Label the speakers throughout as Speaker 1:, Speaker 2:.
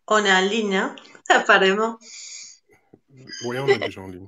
Speaker 1: On est en ligne, hein, apparemment.
Speaker 2: Oui, on est déjà en ligne.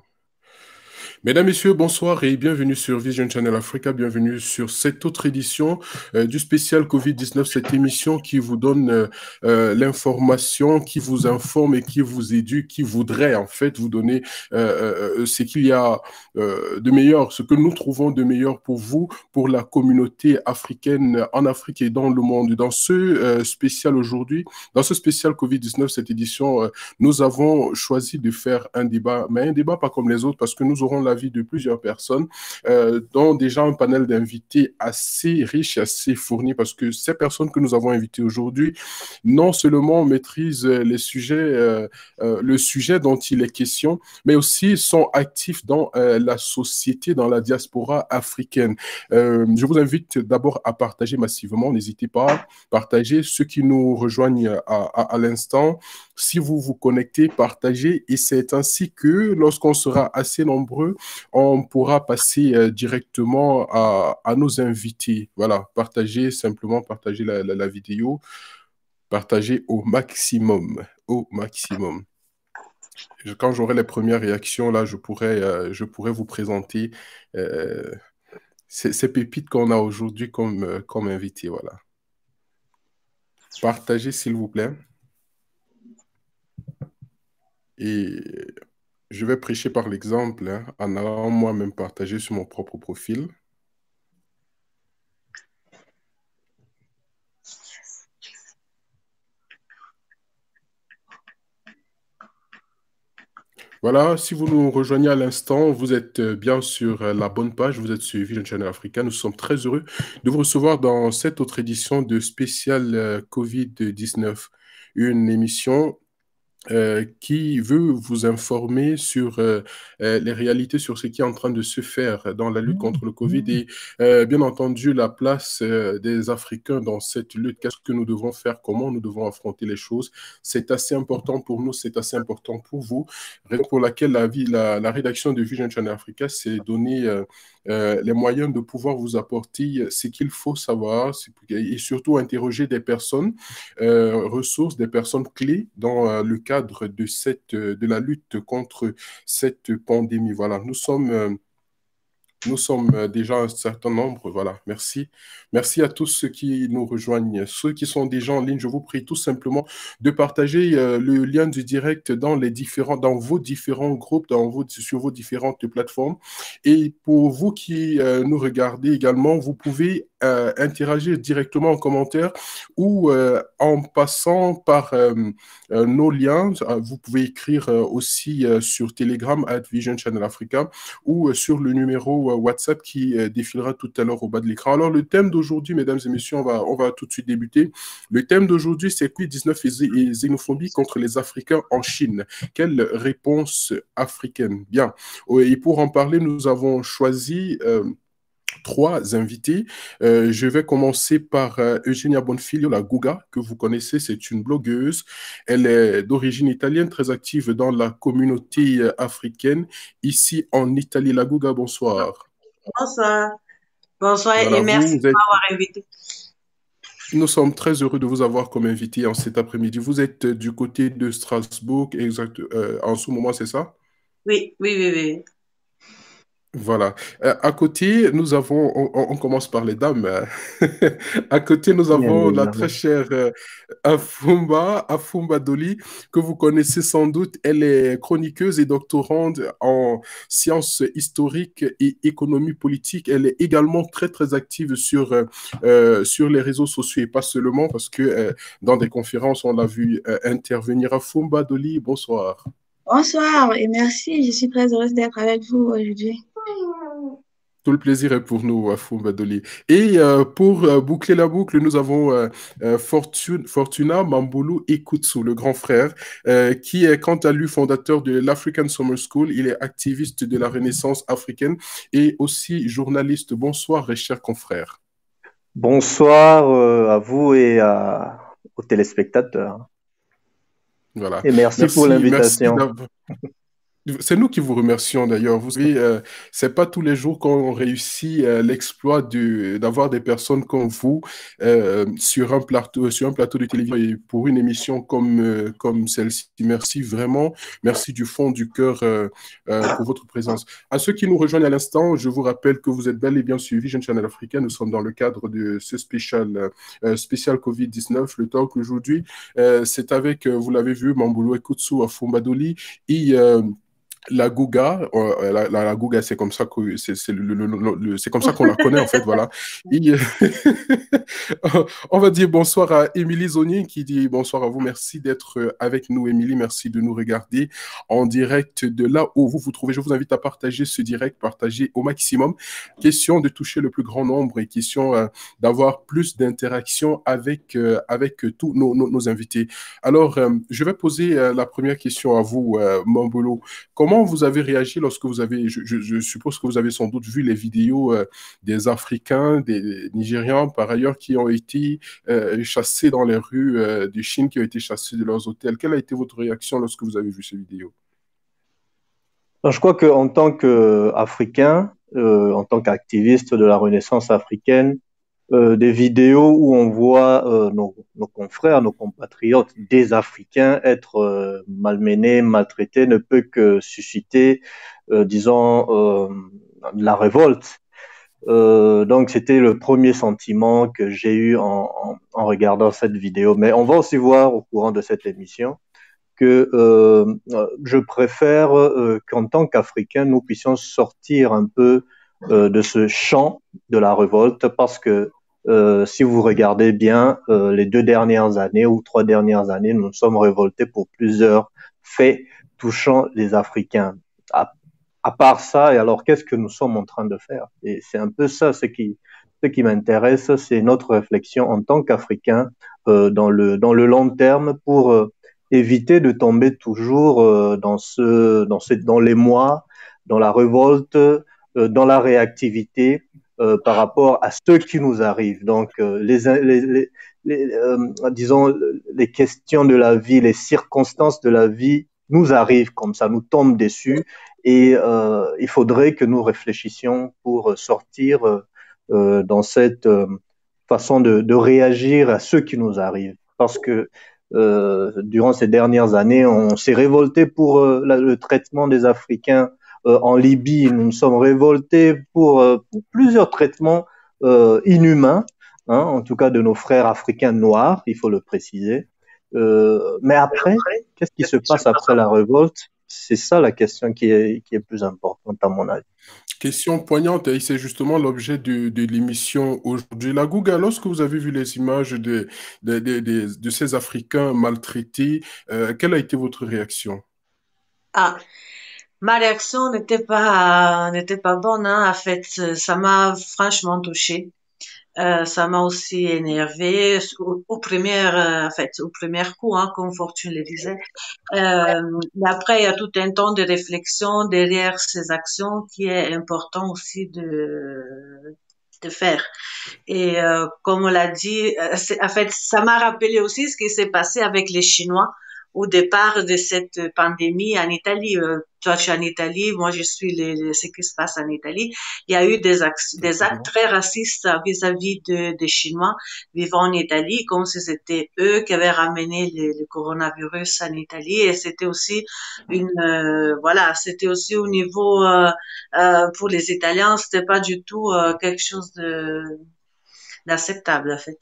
Speaker 2: Mesdames, Messieurs, bonsoir et bienvenue sur Vision Channel Africa. Bienvenue sur cette autre édition du spécial Covid-19, cette émission qui vous donne l'information, qui vous informe et qui vous éduque, qui voudrait en fait vous donner ce qu'il y a de meilleur, ce que nous trouvons de meilleur pour vous, pour la communauté africaine en Afrique et dans le monde. Dans ce spécial aujourd'hui, dans ce spécial Covid-19, cette édition, nous avons choisi de faire un débat, mais un débat pas comme les autres parce que nous aurons l'avis de plusieurs personnes, dont déjà un panel d'invités assez riche, assez fourni, parce que ces personnes que nous avons invitées aujourd'hui, non seulement maîtrisent les sujets, le sujet dont il est question, mais aussi sont actifs dans la société, dans la diaspora africaine. Je vous invite d'abord à partager massivement, n'hésitez pas à partager ceux qui nous rejoignent à l'instant. Si vous vous connectez, partagez, et c'est ainsi que lorsqu'on sera assez nombreux, on pourra passer directement à nos invités. Voilà, partagez simplement, partagez la vidéo, partagez au maximum, au maximum. Quand j'aurai les premières réactions, là, je pourrais vous présenter euh, ces pépites qu'on a aujourd'hui comme invité. Voilà. Partagez, s'il vous plaît. Et je vais prêcher par l'exemple, hein, en allant moi-même partager sur mon propre profil. Voilà, si vous nous rejoignez à l'instant, vous êtes bien sur la bonne page, vous êtes sur Vision Channel Africa. Nous sommes très heureux de vous recevoir dans cette autre édition de spécial Covid-19, une émission qui veut vous informer sur les réalités, sur ce qui est en train de se faire dans la lutte contre le Covid et bien entendu la place des Africains dans cette lutte. Qu'est-ce que nous devons faire? Comment nous devons affronter les choses? C'est assez important pour nous, c'est assez important pour vous. Raison pour laquelle la rédaction de Vision Channel Africa s'est donné les moyens de pouvoir vous apporter ce qu'il faut savoir et surtout interroger des personnes ressources, des personnes clés dans le cadre de la lutte contre cette pandémie. Voilà, nous sommes déjà un certain nombre. Voilà, merci. Merci à tous ceux qui nous rejoignent. Ceux qui sont déjà en ligne, je vous prie tout simplement de partager le lien du direct dans vos différents groupes, sur vos différentes plateformes. Et pour vous qui nous regardez également, vous pouvez interagir directement en commentaire ou en passant par nos liens. Vous pouvez écrire aussi sur Telegram @Vision Channel Africa ou sur le numéro WhatsApp qui défilera tout à l'heure au bas de l'écran. Alors, le thème d'aujourd'hui, mesdames et messieurs, on va tout de suite débuter. Le thème d'aujourd'hui, c'est Covid-19 et xénophobie contre les Africains en Chine. Quelle réponse africaine? Bien. Et pour en parler, nous avons choisi trois invités. Je vais commencer par Eugenia Bonfiglio, la Guga, que vous connaissez. C'est une blogueuse. Elle est d'origine italienne, très active dans la communauté africaine, ici en Italie. La Guga, bonsoir.
Speaker 1: Bonsoir. Bonsoir et
Speaker 2: Voilà,
Speaker 1: merci de
Speaker 2: vous êtes...
Speaker 1: m'avoir invité.
Speaker 2: Nous sommes très heureux de vous avoir comme invité en cet après-midi. Vous êtes du côté de Strasbourg, exact, en ce moment, c'est ça?
Speaker 1: Oui, oui, oui, oui.
Speaker 2: Voilà. À côté, nous avons, on commence par les dames. À côté, nous
Speaker 3: Bien
Speaker 2: avons la très
Speaker 3: évidemment.
Speaker 2: chère Afumba Doli, que vous connaissez sans doute. Elle est chroniqueuse et doctorante en sciences historiques et économie politique. Elle est également très, très active sur les réseaux sociaux et pas seulement parce que dans des conférences, on l'a vu intervenir. Afumba Doli, bonsoir.
Speaker 4: Bonsoir et merci. Je suis très heureuse d'être avec vous aujourd'hui.
Speaker 2: Tout le plaisir est pour nous, Wafoum Badoli. Et pour boucler la boucle, nous avons Fortuna Mamboulou Ikutsu, le grand frère, qui est quant à lui fondateur de l'African Summer School. Il est activiste de la Renaissance africaine et aussi journaliste. Bonsoir, cher confrère.
Speaker 3: Bonsoir à vous et aux téléspectateurs.
Speaker 2: Voilà.
Speaker 3: Et merci pour
Speaker 2: Merci
Speaker 3: l'invitation.
Speaker 2: C'est nous qui vous remercions d'ailleurs. Vous savez, c'est pas tous les jours qu'on réussit l'exploit d'avoir des personnes comme vous sur un plateau de télévision et pour une émission comme celle-ci. Merci vraiment. Merci du fond du cœur pour votre présence. À ceux qui nous rejoignent à l'instant, je vous rappelle que vous êtes bel et bien suivi Jeune Channel Africain. Nous sommes dans le cadre de ce spécial COVID-19. Le talk aujourd'hui, c'est avec, vous l'avez vu, Mamboulou Ekutsu Afumbadoli et la Gouga, la Gouga, c'est comme ça que c'est comme ça qu'on la connaît en fait, voilà. Et, on va dire bonsoir à Émilie Zonier qui dit bonsoir à vous. Merci d'être avec nous, Émilie. Merci de nous regarder en direct de là où vous vous trouvez. Je vous invite à partager ce direct, partager au maximum. Question de toucher le plus grand nombre et question d'avoir plus d'interaction avec tous nos invités. Alors, je vais poser la première question à vous, Mambolo. Comment vous avez réagi lorsque vous avez, je suppose que vous avez sans doute vu les vidéos des Africains, des Nigérians par ailleurs qui ont été chassés dans les rues de Chine, qui ont été chassés de leurs hôtels. Quelle a été votre réaction lorsque vous avez vu ces vidéos?
Speaker 3: Alors, je crois qu'en tant qu'Africain, en tant qu'activiste de la Renaissance africaine, des vidéos où on voit nos confrères, nos compatriotes, des Africains être malmenés, maltraités, ne peut que susciter, disons, de la révolte. Donc, c'était le premier sentiment que j'ai eu en regardant cette vidéo. Mais on va aussi voir au courant de cette émission que je préfère qu'en tant qu'Africains, nous puissions sortir un peu de ce champ de la révolte parce que si vous regardez bien, les 2 dernières années ou 3 dernières années, nous nous sommes révoltés pour plusieurs faits touchant les Africains. À part ça, et alors qu'est-ce que nous sommes en train de faire? Et c'est un peu ça ce qui m'intéresse, c'est notre réflexion en tant qu'Africains dans le long terme pour éviter de tomber toujours dans l'émoi, dans la révolte, dans la réactivité par rapport à ce qui nous arrive. Donc, disons, les questions de la vie, les circonstances de la vie nous arrivent comme ça, nous tombent dessus et il faudrait que nous réfléchissions pour sortir dans cette façon de réagir à ce qui nous arrive. Parce que durant ces dernières années, on s'est révolté pour le traitement des Africains en Libye. Nous nous sommes révoltés pour plusieurs traitements inhumains, hein, en tout cas de nos frères africains noirs, il faut le préciser. Mais après, qu'est-ce qui se passe après la révolte? C'est ça la question qui est plus importante à mon avis.
Speaker 2: Question poignante, et c'est justement l'objet de l'émission aujourd'hui. La Gouga, lorsque vous avez vu les images de ces Africains maltraités, quelle a été votre réaction?
Speaker 1: Ah, ma réaction n'était pas bonne, hein. En fait, ça m'a franchement touchée. Ça m'a aussi énervée au premier coup, hein, comme Fortune le disait. Mais après, il y a tout un temps de réflexion derrière ces actions qui est important aussi de faire. Et comme on l'a dit, en fait, ça m'a rappelé aussi ce qui s'est passé avec les Chinois au départ de cette pandémie en Italie. Toi, tu es en Italie, moi, je suis ce qui se passe en Italie. Il y a eu des actes très racistes vis-à-vis des Chinois vivant en Italie, comme si c'était eux qui avaient ramené le coronavirus en Italie. Et c'était aussi c'était aussi au niveau pour les Italiens, c'était pas du tout quelque chose d'acceptable en fait.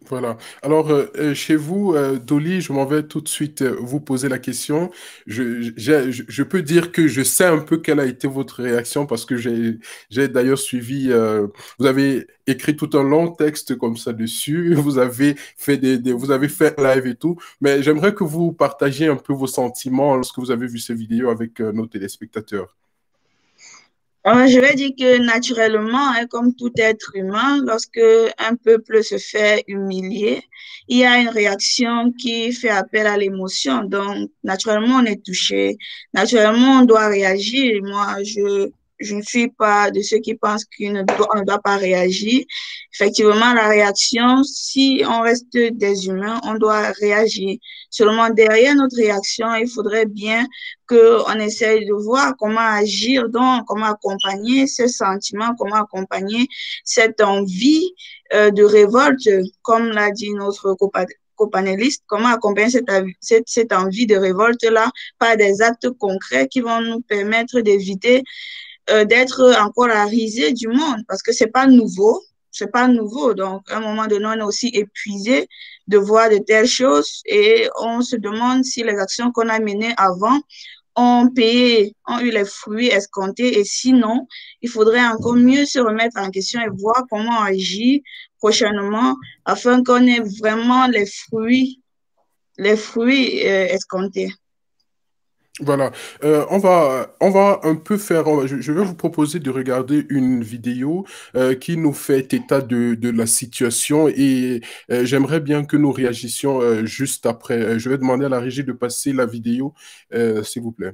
Speaker 2: Voilà. Alors, chez vous, Dolly, je m'en vais tout de suite vous poser la question. Je peux dire que je sais un peu quelle a été votre réaction parce que j'ai d'ailleurs suivi, vous avez écrit tout un long texte comme ça dessus, vous avez fait vous avez fait un live et tout, mais j'aimerais que vous partagiez un peu vos sentiments lorsque vous avez vu ces vidéos avec nos téléspectateurs.
Speaker 4: Je vais dire que naturellement, hein, comme tout être humain, lorsque un peuple se fait humilier, il y a une réaction qui fait appel à l'émotion. Donc, naturellement, on est touché. Naturellement, on doit réagir. Moi, je ne suis pas de ceux qui pensent qu'on ne doit pas réagir. Effectivement, la réaction, si on reste des humains, on doit réagir. Seulement derrière notre réaction, il faudrait bien qu'on essaye de voir comment agir, donc comment accompagner ce sentiment, comment accompagner cette envie de révolte, comme l'a dit notre copanéliste, comment accompagner cette envie de révolte-là par des actes concrets qui vont nous permettre d'éviter d'être encore la risée du monde, parce que c'est pas nouveau. C'est pas nouveau. Donc, à un moment donné, on est aussi épuisé de voir de telles choses et on se demande si les actions qu'on a menées avant ont payé, ont eu les fruits escomptés et sinon, il faudrait encore mieux se remettre en question et voir comment agir prochainement afin qu'on ait vraiment les fruits escomptés.
Speaker 2: Voilà. On va un peu faire. Je vais vous proposer de regarder une vidéo qui nous fait état de la situation et j'aimerais bien que nous réagissions juste après. Je vais demander à la régie de passer la vidéo, s'il vous plaît.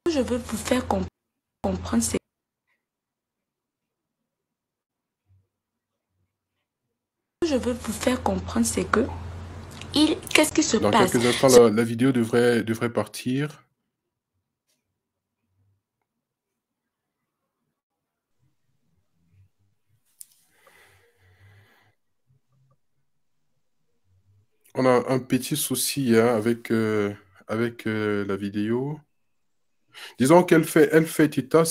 Speaker 5: Je veux vous faire comprendre c'est que qu'est-ce qui se passe?
Speaker 2: Dans quelques instants, la vidéo devrait partir. On a un petit souci hein, avec la vidéo. Disons qu'elle fait état,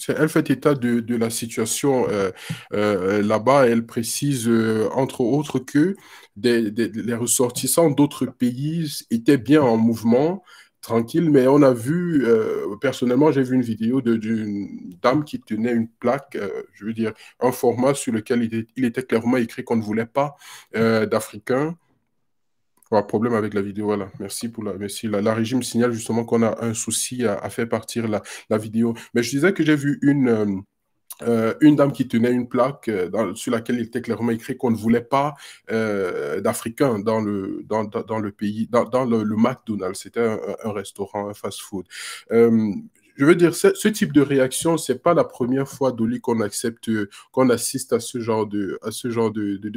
Speaker 2: elle fait état de la situation là-bas. Elle précise, entre autres, que les ressortissants d'autres pays étaient bien en mouvement, tranquille, mais on a vu, personnellement, j'ai vu une vidéo d'une dame qui tenait une plaque, je veux dire, un format sur lequel il était clairement écrit qu'on ne voulait pas d'Africains. Problème avec la vidéo, voilà. Merci pour merci. La régie me signale justement qu'on a un souci à faire partir la vidéo. Mais je disais que j'ai vu une dame qui tenait une plaque sur laquelle il était clairement écrit qu'on ne voulait pas d'Africains dans le pays, dans le McDonald's. C'était un restaurant, un fast-food. Je veux dire, ce type de réaction, c'est pas la première fois, Dolly, qu'on assiste à ce genre de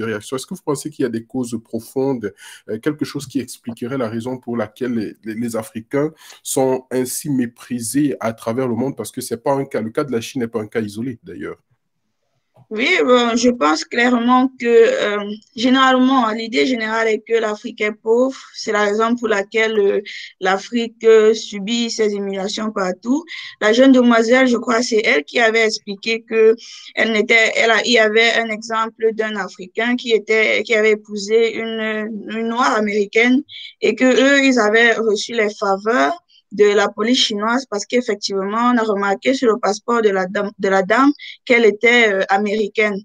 Speaker 2: réaction. Est-ce que vous pensez qu'il y a des causes profondes, quelque chose qui expliquerait la raison pour laquelle les Africains sont ainsi méprisés à travers le monde? Parce que c'est pas un cas, le cas de la Chine n'est pas un cas isolé, d'ailleurs.
Speaker 4: Oui, bon, je pense clairement que généralement, l'idée générale est que l'Afrique est pauvre. C'est la raison pour laquelle l'Afrique subit ces humiliations partout. La jeune demoiselle, je crois, c'est elle qui avait expliqué que il y avait un exemple d'un Africain qui avait épousé une noire américaine et que eux, ils avaient reçu les faveurs de la police chinoise parce qu'effectivement, on a remarqué sur le passeport de la dame qu'elle était américaine.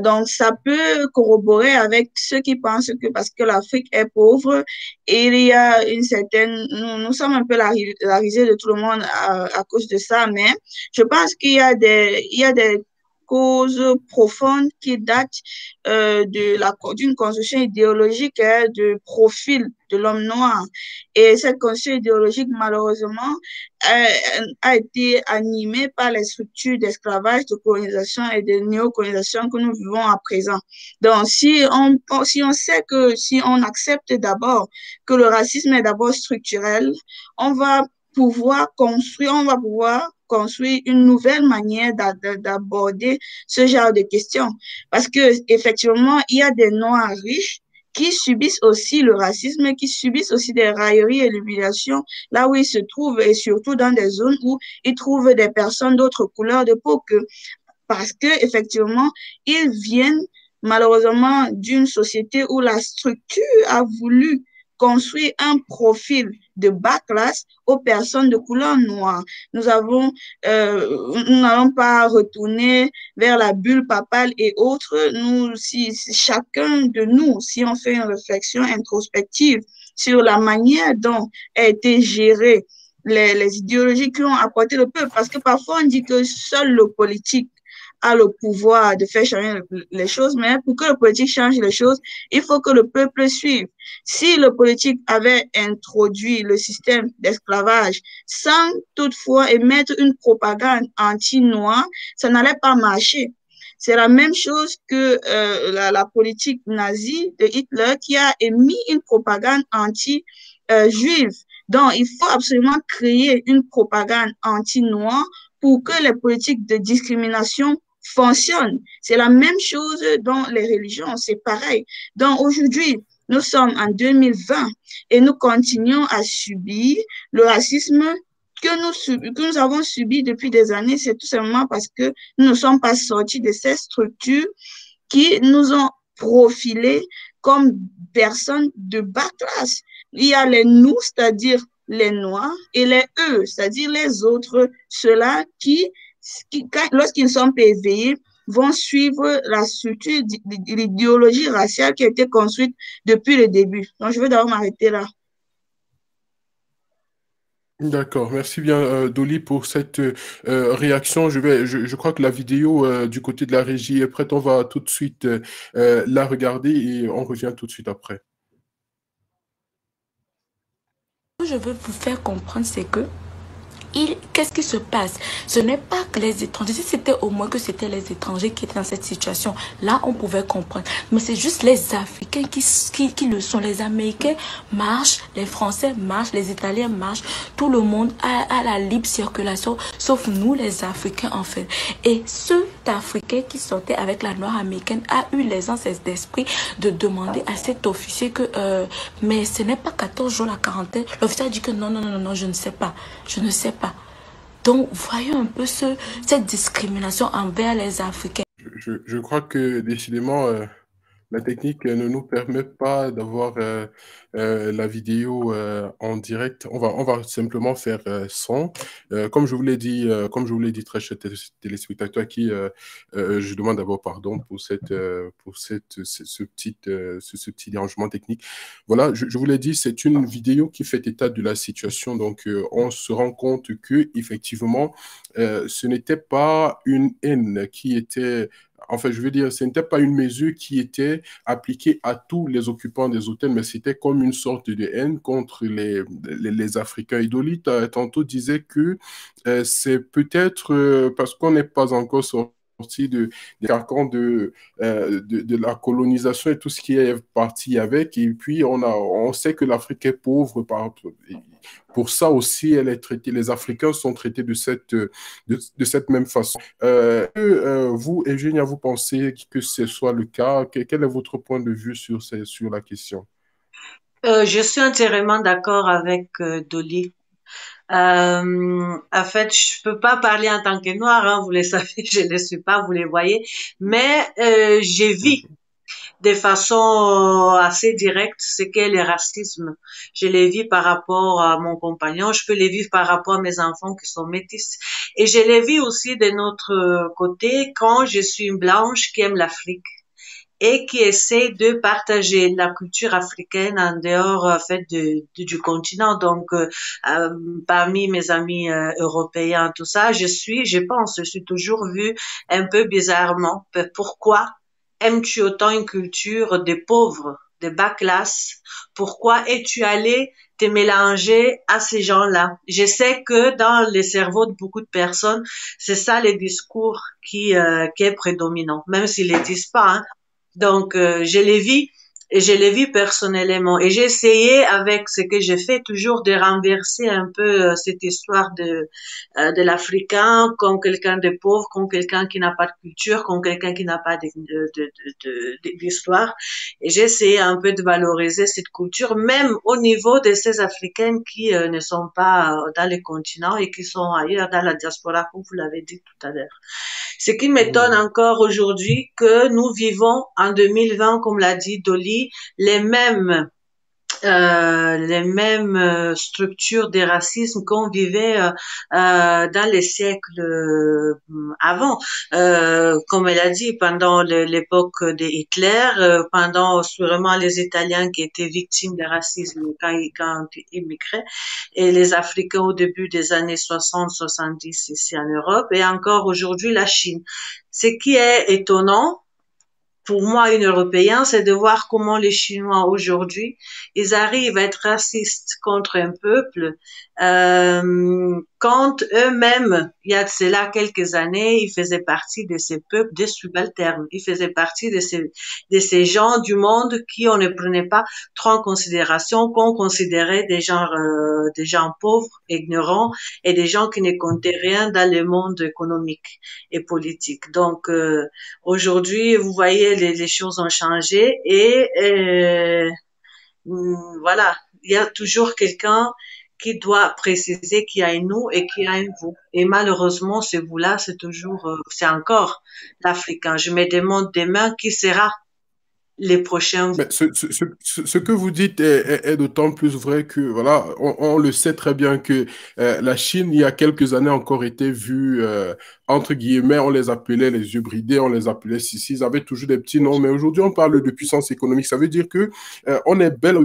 Speaker 4: Donc, ça peut corroborer avec ceux qui pensent que parce que l'Afrique est pauvre, il y a une certaine... Nous sommes un peu la risée de tout le monde à cause de ça, mais je pense qu'il y a des causes profondes qui datent d'une construction idéologique de profil de l'homme noir. Et cette construction idéologique, malheureusement, a été animée par les structures d'esclavage, de colonisation et de néocolonisation que nous vivons à présent. Donc, si on sait que si on accepte d'abord que le racisme est d'abord structurel, on va pouvoir construire une nouvelle manière d'aborder ce genre de questions. Parce que effectivement, il y a des Noirs riches qui subissent aussi le racisme, qui subissent aussi des railleries et l'humiliation là où ils se trouvent et surtout dans des zones où ils trouvent des personnes d'autres couleurs de peau parce que effectivement, ils viennent malheureusement d'une société où la structure a voulu construire un profil de bas classe aux personnes de couleur noire. Nous n'allons pas retourner vers la bulle papale et autres. Si chacun de nous, si on fait une réflexion introspective sur la manière dont a été gérée les idéologies qui ont apporté le peuple, parce que parfois on dit que seul le politique a le pouvoir de faire changer les choses, mais pour que le politique change les choses, il faut que le peuple suive. Si le politique avait introduit le système d'esclavage sans toutefois émettre une propagande anti-noire, ça n'allait pas marcher. C'est la même chose que la politique nazie de Hitler qui a émis une propagande anti-juive. Donc, il faut absolument créer une propagande anti-noire pour que les politiques de discrimination fonctionnent. C'est la même chose dans les religions, c'est pareil. Donc, aujourd'hui, nous sommes en 2020 et nous continuons à subir le racisme que nous avons subi depuis des années. C'est tout simplement parce que nous ne sommes pas sortis de ces structures qui nous ont profilés comme personnes de bas classe. Il y a les nous, c'est-à-dire les noirs, et les eux, c'est-à-dire les autres, ceux-là qui lorsqu'ils sont éveillés, vont suivre la structure de l'idéologie raciale qui a été construite depuis le début. Donc, je veux d'abord m'arrêter là.
Speaker 2: D'accord, merci bien Dolly pour cette réaction. Je crois que la vidéo du côté de la régie est prête. On va tout de suite la regarder et on revient tout de suite après.
Speaker 5: Ce que je veux vous faire comprendre, c'est que qu'est-ce qui se passe? Ce n'est pas que les étrangers, si c'était au moins que c'était les étrangers qui étaient dans cette situation, là on pouvait comprendre. Mais c'est juste les Africains qui le sont. Les Américains marchent, les Français marchent, les Italiens marchent, tout le monde a la libre circulation, sauf nous les Africains en fait. Et cet Africain qui sortait avec la noire américaine a eu l'aisance d'esprit de demander à cet officier que, mais ce n'est pas 14 jours la quarantaine. L'officier a dit que non, je ne sais pas, je ne sais pas. Donc, voyons un peu cette discrimination envers les Africains.
Speaker 2: Je crois que décidément, la technique ne nous permet pas d'avoir la vidéo en direct. On va simplement faire son. Comme je vous l'ai dit, très chers téléspectateurs, à qui je demande d'abord pardon pour ce petit dérangement technique. Voilà, je vous l'ai dit, c'est une vidéo qui fait état de la situation. Donc, on se rend compte que effectivement, ce n'était pas une haine qui était... Enfin, je veux dire, ce n'était pas une mesure qui était appliquée à tous les occupants des hôtels, mais c'était comme une sorte de haine contre les Africains. Idoli, tantôt disait que c'est peut-être parce qu'on n'est pas encore sorti des carcans de la colonisation et tout ce qui est parti avec. Et puis, on sait que l'Afrique est pauvre pour ça aussi, elle est traitée, les Africains sont traités de cette même façon. Vous, Eugénia, vous pensez que ce soit le cas? Quel est votre point de vue sur la question?
Speaker 1: Je suis entièrement d'accord avec Dolly. En fait, je peux pas parler en tant que noire, hein, vous le savez, je ne le suis pas, vous les voyez, mais j'ai vu de façon assez directe ce qu'est le racisme. Je l'ai vu par rapport à mon compagnon, je peux le vivre par rapport à mes enfants qui sont métis. Et je l'ai vu aussi de notre côté quand je suis une blanche qui aime l'Afrique et qui essaie de partager la culture africaine en dehors en fait du continent. Donc parmi mes amis européens, tout ça, je suis toujours vue un peu bizarrement. Pourquoi aimes-tu autant une culture des pauvres, des bas classes? Pourquoi es-tu allé te mélanger à ces gens-là? Je sais que dans les cerveaux de beaucoup de personnes, c'est ça le discours qui est prédominant, même s'ils ne le disent pas, hein. Donc, je l'ai vu personnellement. Et j'ai essayé avec ce que j'ai fait toujours de renverser un peu cette histoire de l'Africain comme quelqu'un de pauvre, comme quelqu'un qui n'a pas de culture, comme quelqu'un qui n'a pas d'histoire. Et j'ai essayé un peu de valoriser cette culture, même au niveau de ces Africains qui ne sont pas dans les continents et qui sont ailleurs dans la diaspora, comme vous l'avez dit tout à l'heure. Ce qui m'étonne encore aujourd'hui, que nous vivons en 2020, comme l'a dit Dolly, les mêmes les mêmes structures de racisme qu'on vivait dans les siècles avant. Comme elle a dit, pendant l'époque de Hitler, pendant sûrement les Italiens qui étaient victimes de racisme quand ils immigraient, et les Africains au début des années 60-70 ici en Europe, et encore aujourd'hui la Chine. Ce qui est étonnant, pour moi, une Européenne, c'est de voir comment les Chinois aujourd'hui, ils arrivent à être racistes contre un peuple, quand eux-mêmes, il y a de cela quelques années, ils faisaient partie de ces peuples des subalternes. Ils faisaient partie de ces gens du monde qui on ne prenait pas trop en considération, qu'on considérait des gens pauvres, ignorants et des gens qui ne comptaient rien dans le monde économique et politique. Donc, aujourd'hui, vous voyez, les choses ont changé et voilà, il y a toujours quelqu'un qui doit préciser qu'il y a un nous et qu'il y a un vous. Et malheureusement, ce vous-là, c'est toujours, c'est encore l'Africain. Je me demande demain qui sera les prochains vous.
Speaker 2: Mais ce que vous dites est d'autant plus vrai que, voilà, on le sait très bien que la Chine, il y a quelques années, encore été vue, entre guillemets, on les appelait les yeux bridés, on les appelait ceci, ils avaient toujours des petits noms, mais aujourd'hui, on parle de puissance économique. Ça veut dire que on est bel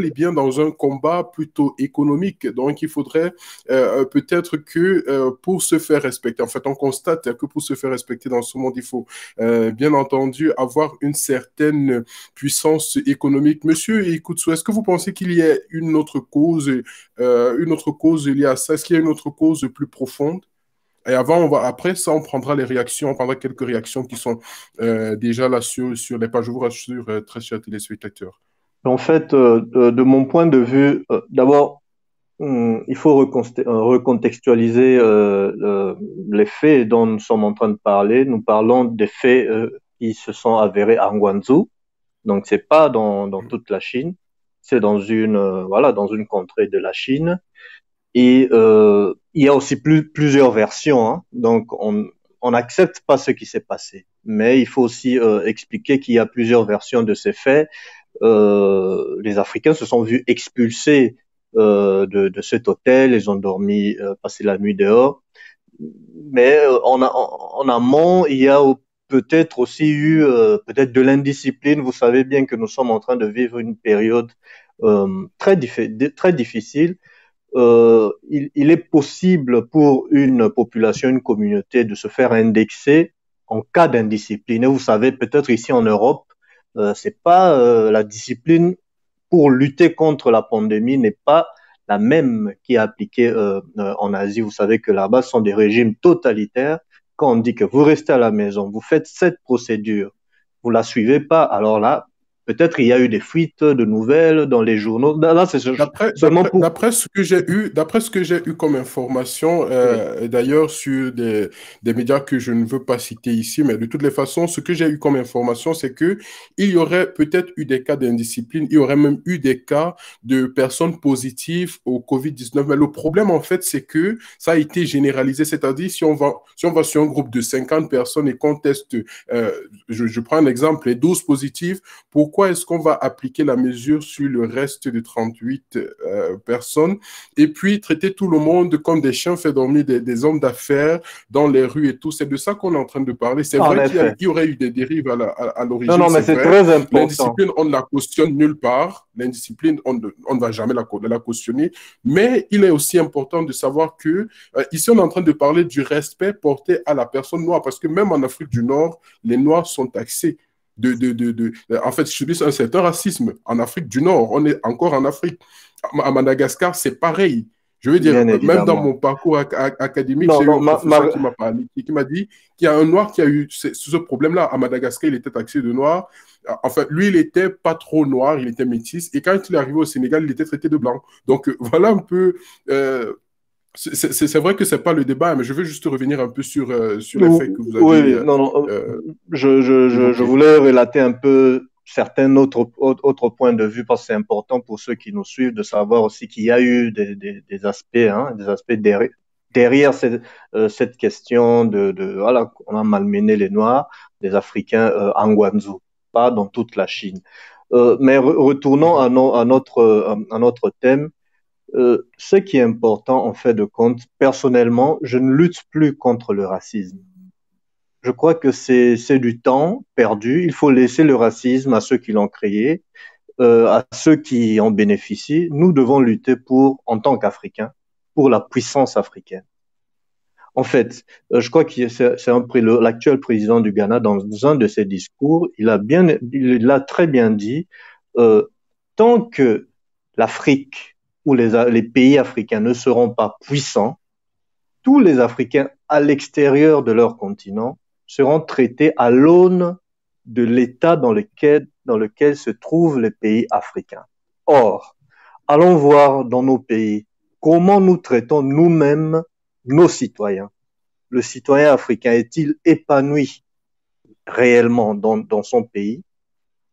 Speaker 2: et bien dans un combat plutôt économique. Donc, il faudrait peut-être que pour se faire respecter, en fait, on constate que pour se faire respecter dans ce monde, il faut bien entendu avoir une certaine puissance économique. Monsieur Ikoutsu, est-ce que vous pensez qu'il y a une autre cause liée à ça? Est-ce qu'il y a une autre cause plus profonde? Et après ça, on prendra les réactions, on prendra quelques réactions qui sont déjà là sur les pages. Je vous rassure, très chers téléspectateurs.
Speaker 3: En fait, de mon point de vue, d'abord, il faut recontextualiser les faits dont nous sommes en train de parler. Nous parlons des faits qui se sont avérés à Guangzhou. Donc, c'est pas dans toute la Chine. C'est dans une contrée de la Chine. Et il y a aussi plusieurs versions. Hein. Donc, on n'accepte pas ce qui s'est passé. Mais il faut aussi expliquer qu'il y a plusieurs versions de ces faits. Les Africains se sont vus expulsés de cet hôtel. Ils ont dormi, passé la nuit dehors. Mais en amont, il y a peut-être aussi eu peut-être de l'indiscipline. Vous savez bien que nous sommes en train de vivre une période très difficile. Il est possible pour une population, une communauté de se faire indexer en cas d'indiscipline. Et vous savez, peut-être ici en Europe, c'est pas la discipline pour lutter contre la pandémie n'est pas la même qui est appliquée en Asie. Vous savez que là-bas, ce sont des régimes totalitaires. Quand on dit que vous restez à la maison, vous faites cette procédure, vous la suivez pas, alors là, peut-être il y a eu des fuites de nouvelles dans les journaux. Là, c'est seulement pour...
Speaker 2: D'après ce que j'ai eu comme information,
Speaker 3: Oui.
Speaker 2: d'ailleurs sur des médias que je ne veux pas citer ici, mais de toutes les façons, ce que j'ai eu comme information, c'est que il y aurait peut-être eu des cas d'indiscipline, il y aurait même eu des cas de personnes positives au Covid-19. Mais le problème, en fait, c'est que ça a été généralisé. C'est-à-dire, si on va sur un groupe de 50 personnes et qu'on teste, je prends un exemple, les 12 positifs, pourquoi est-ce qu'on va appliquer la mesure sur le reste de 38 personnes et puis traiter tout le monde comme des chiens, faire dormir des hommes d'affaires dans les rues et tout? C'est de ça qu'on est en train de parler. C'est vrai qu'il y aurait eu des dérives à l'origine.
Speaker 3: Non, mais c'est très important.
Speaker 2: L'indiscipline, on ne la cautionne nulle part. L'indiscipline, on ne va jamais la cautionner. Mais il est aussi important de savoir que ici, on est en train de parler du respect porté à la personne noire parce que même en Afrique du Nord, les Noirs sont taxés. En fait, subissent un certain racisme en Afrique du Nord. On est encore en Afrique. À Madagascar, c'est pareil. Je veux dire, même dans mon parcours académique, j'ai eu un professeur qui m'a parlé, qui m'a dit qu'il y a un Noir qui a eu ce problème-là. À Madagascar, il était taxé de Noir. En fait, lui, il n'était pas trop noir, il était métis. Et quand il est arrivé au Sénégal, il était traité de blanc. Donc, voilà un peu... c'est vrai que ce n'est pas le débat, mais je veux juste revenir un peu sur les faits que vous avez.
Speaker 3: Oui, non. Je voulais relater un peu certains autres points de vue parce que c'est important pour ceux qui nous suivent de savoir aussi qu'il y a eu des aspects derrière cette question voilà, on a malmené les Noirs, les Africains en Guangzhou, pas dans toute la Chine. Mais retournons à notre thème. Ce qui est important, en fait de compte, personnellement, je ne lutte plus contre le racisme. Je crois que c'est du temps perdu. Il faut laisser le racisme à ceux qui l'ont créé, à ceux qui en bénéficient. Nous devons lutter en tant qu'Africains, pour la puissance africaine. En fait, je crois que l'actuel président du Ghana, dans un de ses discours, il a très bien dit, tant que l'Afrique ou les pays africains ne seront pas puissants, tous les Africains à l'extérieur de leur continent seront traités à l'aune de l'état dans lequel se trouvent les pays africains. Or, allons voir dans nos pays comment nous traitons nous-mêmes nos citoyens. Le citoyen africain est-il épanoui réellement dans son pays?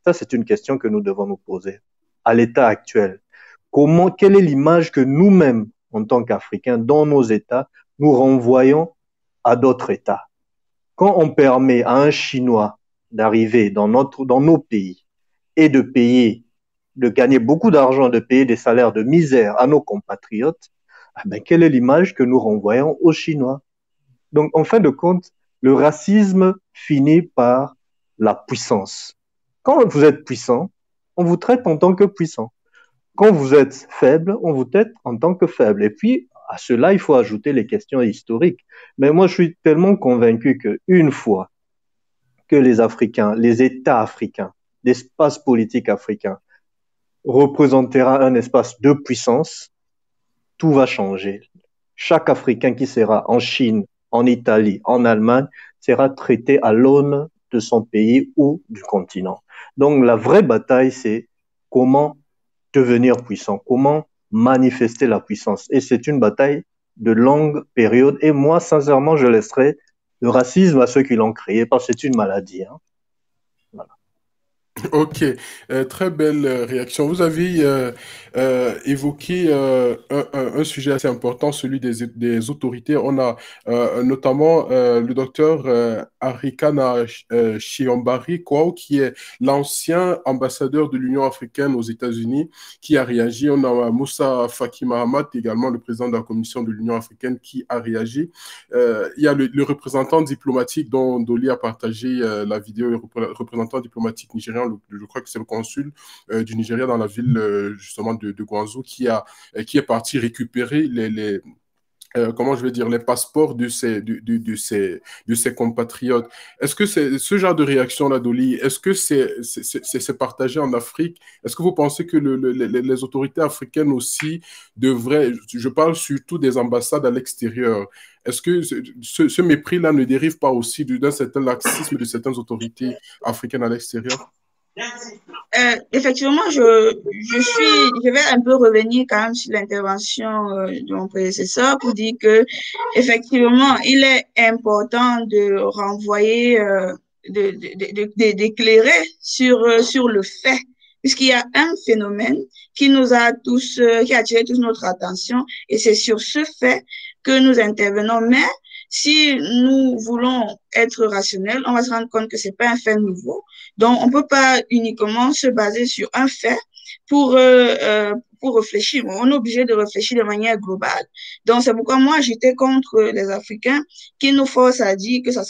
Speaker 3: Ça, c'est une question que nous devons nous poser. À l'état actuel, quelle est l'image que nous-mêmes, en tant qu'Africains, dans nos États, nous renvoyons à d'autres États? Quand on permet à un Chinois d'arriver dans nos pays et de gagner beaucoup d'argent, de payer des salaires de misère à nos compatriotes, quelle est l'image que nous renvoyons aux Chinois? Donc, en fin de compte, le racisme finit par la puissance. Quand vous êtes puissant, on vous traite en tant que puissant. Quand vous êtes faible, on vous traite en tant que faible. Et puis, à cela, il faut ajouter les questions historiques. Mais moi, je suis tellement convaincu qu'une fois que les Africains, les États africains, l'espace politique africain représentera un espace de puissance, tout va changer. Chaque Africain qui sera en Chine, en Italie, en Allemagne, sera traité à l'aune de son pays ou du continent. Donc, la vraie bataille, c'est comment devenir puissant, comment manifester la puissance. Et c'est une bataille de longue période. Et moi, sincèrement, je laisserai le racisme à ceux qui l'ont créé, parce que c'est une maladie. Hein. Voilà.
Speaker 2: Ok, très belle réaction. Vous avez évoqué un sujet assez important, celui des autorités. On a notamment le docteur Arikana Chiambari Kwao, qui est l'ancien ambassadeur de l'Union africaine aux États-Unis, qui a réagi. On a Moussa Faki Mahamat, également le président de la Commission de l'Union africaine, qui a réagi. Il y a le représentant diplomatique dont Dolly a partagé la vidéo, le représentant diplomatique nigérian, je crois que c'est le consul du Nigeria dans la ville justement de Guangzhou qui est parti récupérer comment je vais dire, les passeports de ses compatriotes. Est-ce que c'est ce genre de réaction-là, Dolly, est-ce que c'est partagé en Afrique? Est-ce que vous pensez que les autorités africaines aussi devraient, je parle surtout des ambassades à l'extérieur, est-ce que ce mépris-là ne dérive pas aussi d'un certain laxisme de certaines autorités africaines à l'extérieur?
Speaker 4: Effectivement, je vais un peu revenir quand même sur l'intervention de mon prédécesseur pour dire que effectivement, il est important de renvoyer, d'éclairer sur le fait, puisqu'il y a un phénomène qui nous a tous, qui a attiré toute notre attention, et c'est sur ce fait que nous intervenons. Mais si nous voulons être rationnels, on va se rendre compte que c'est pas un fait nouveau. Donc, on peut pas uniquement se baser sur un fait pour réfléchir. On est obligé de réfléchir de manière globale. Donc, c'est pourquoi moi, j'étais contre les Africains qui nous forcent à dire que ça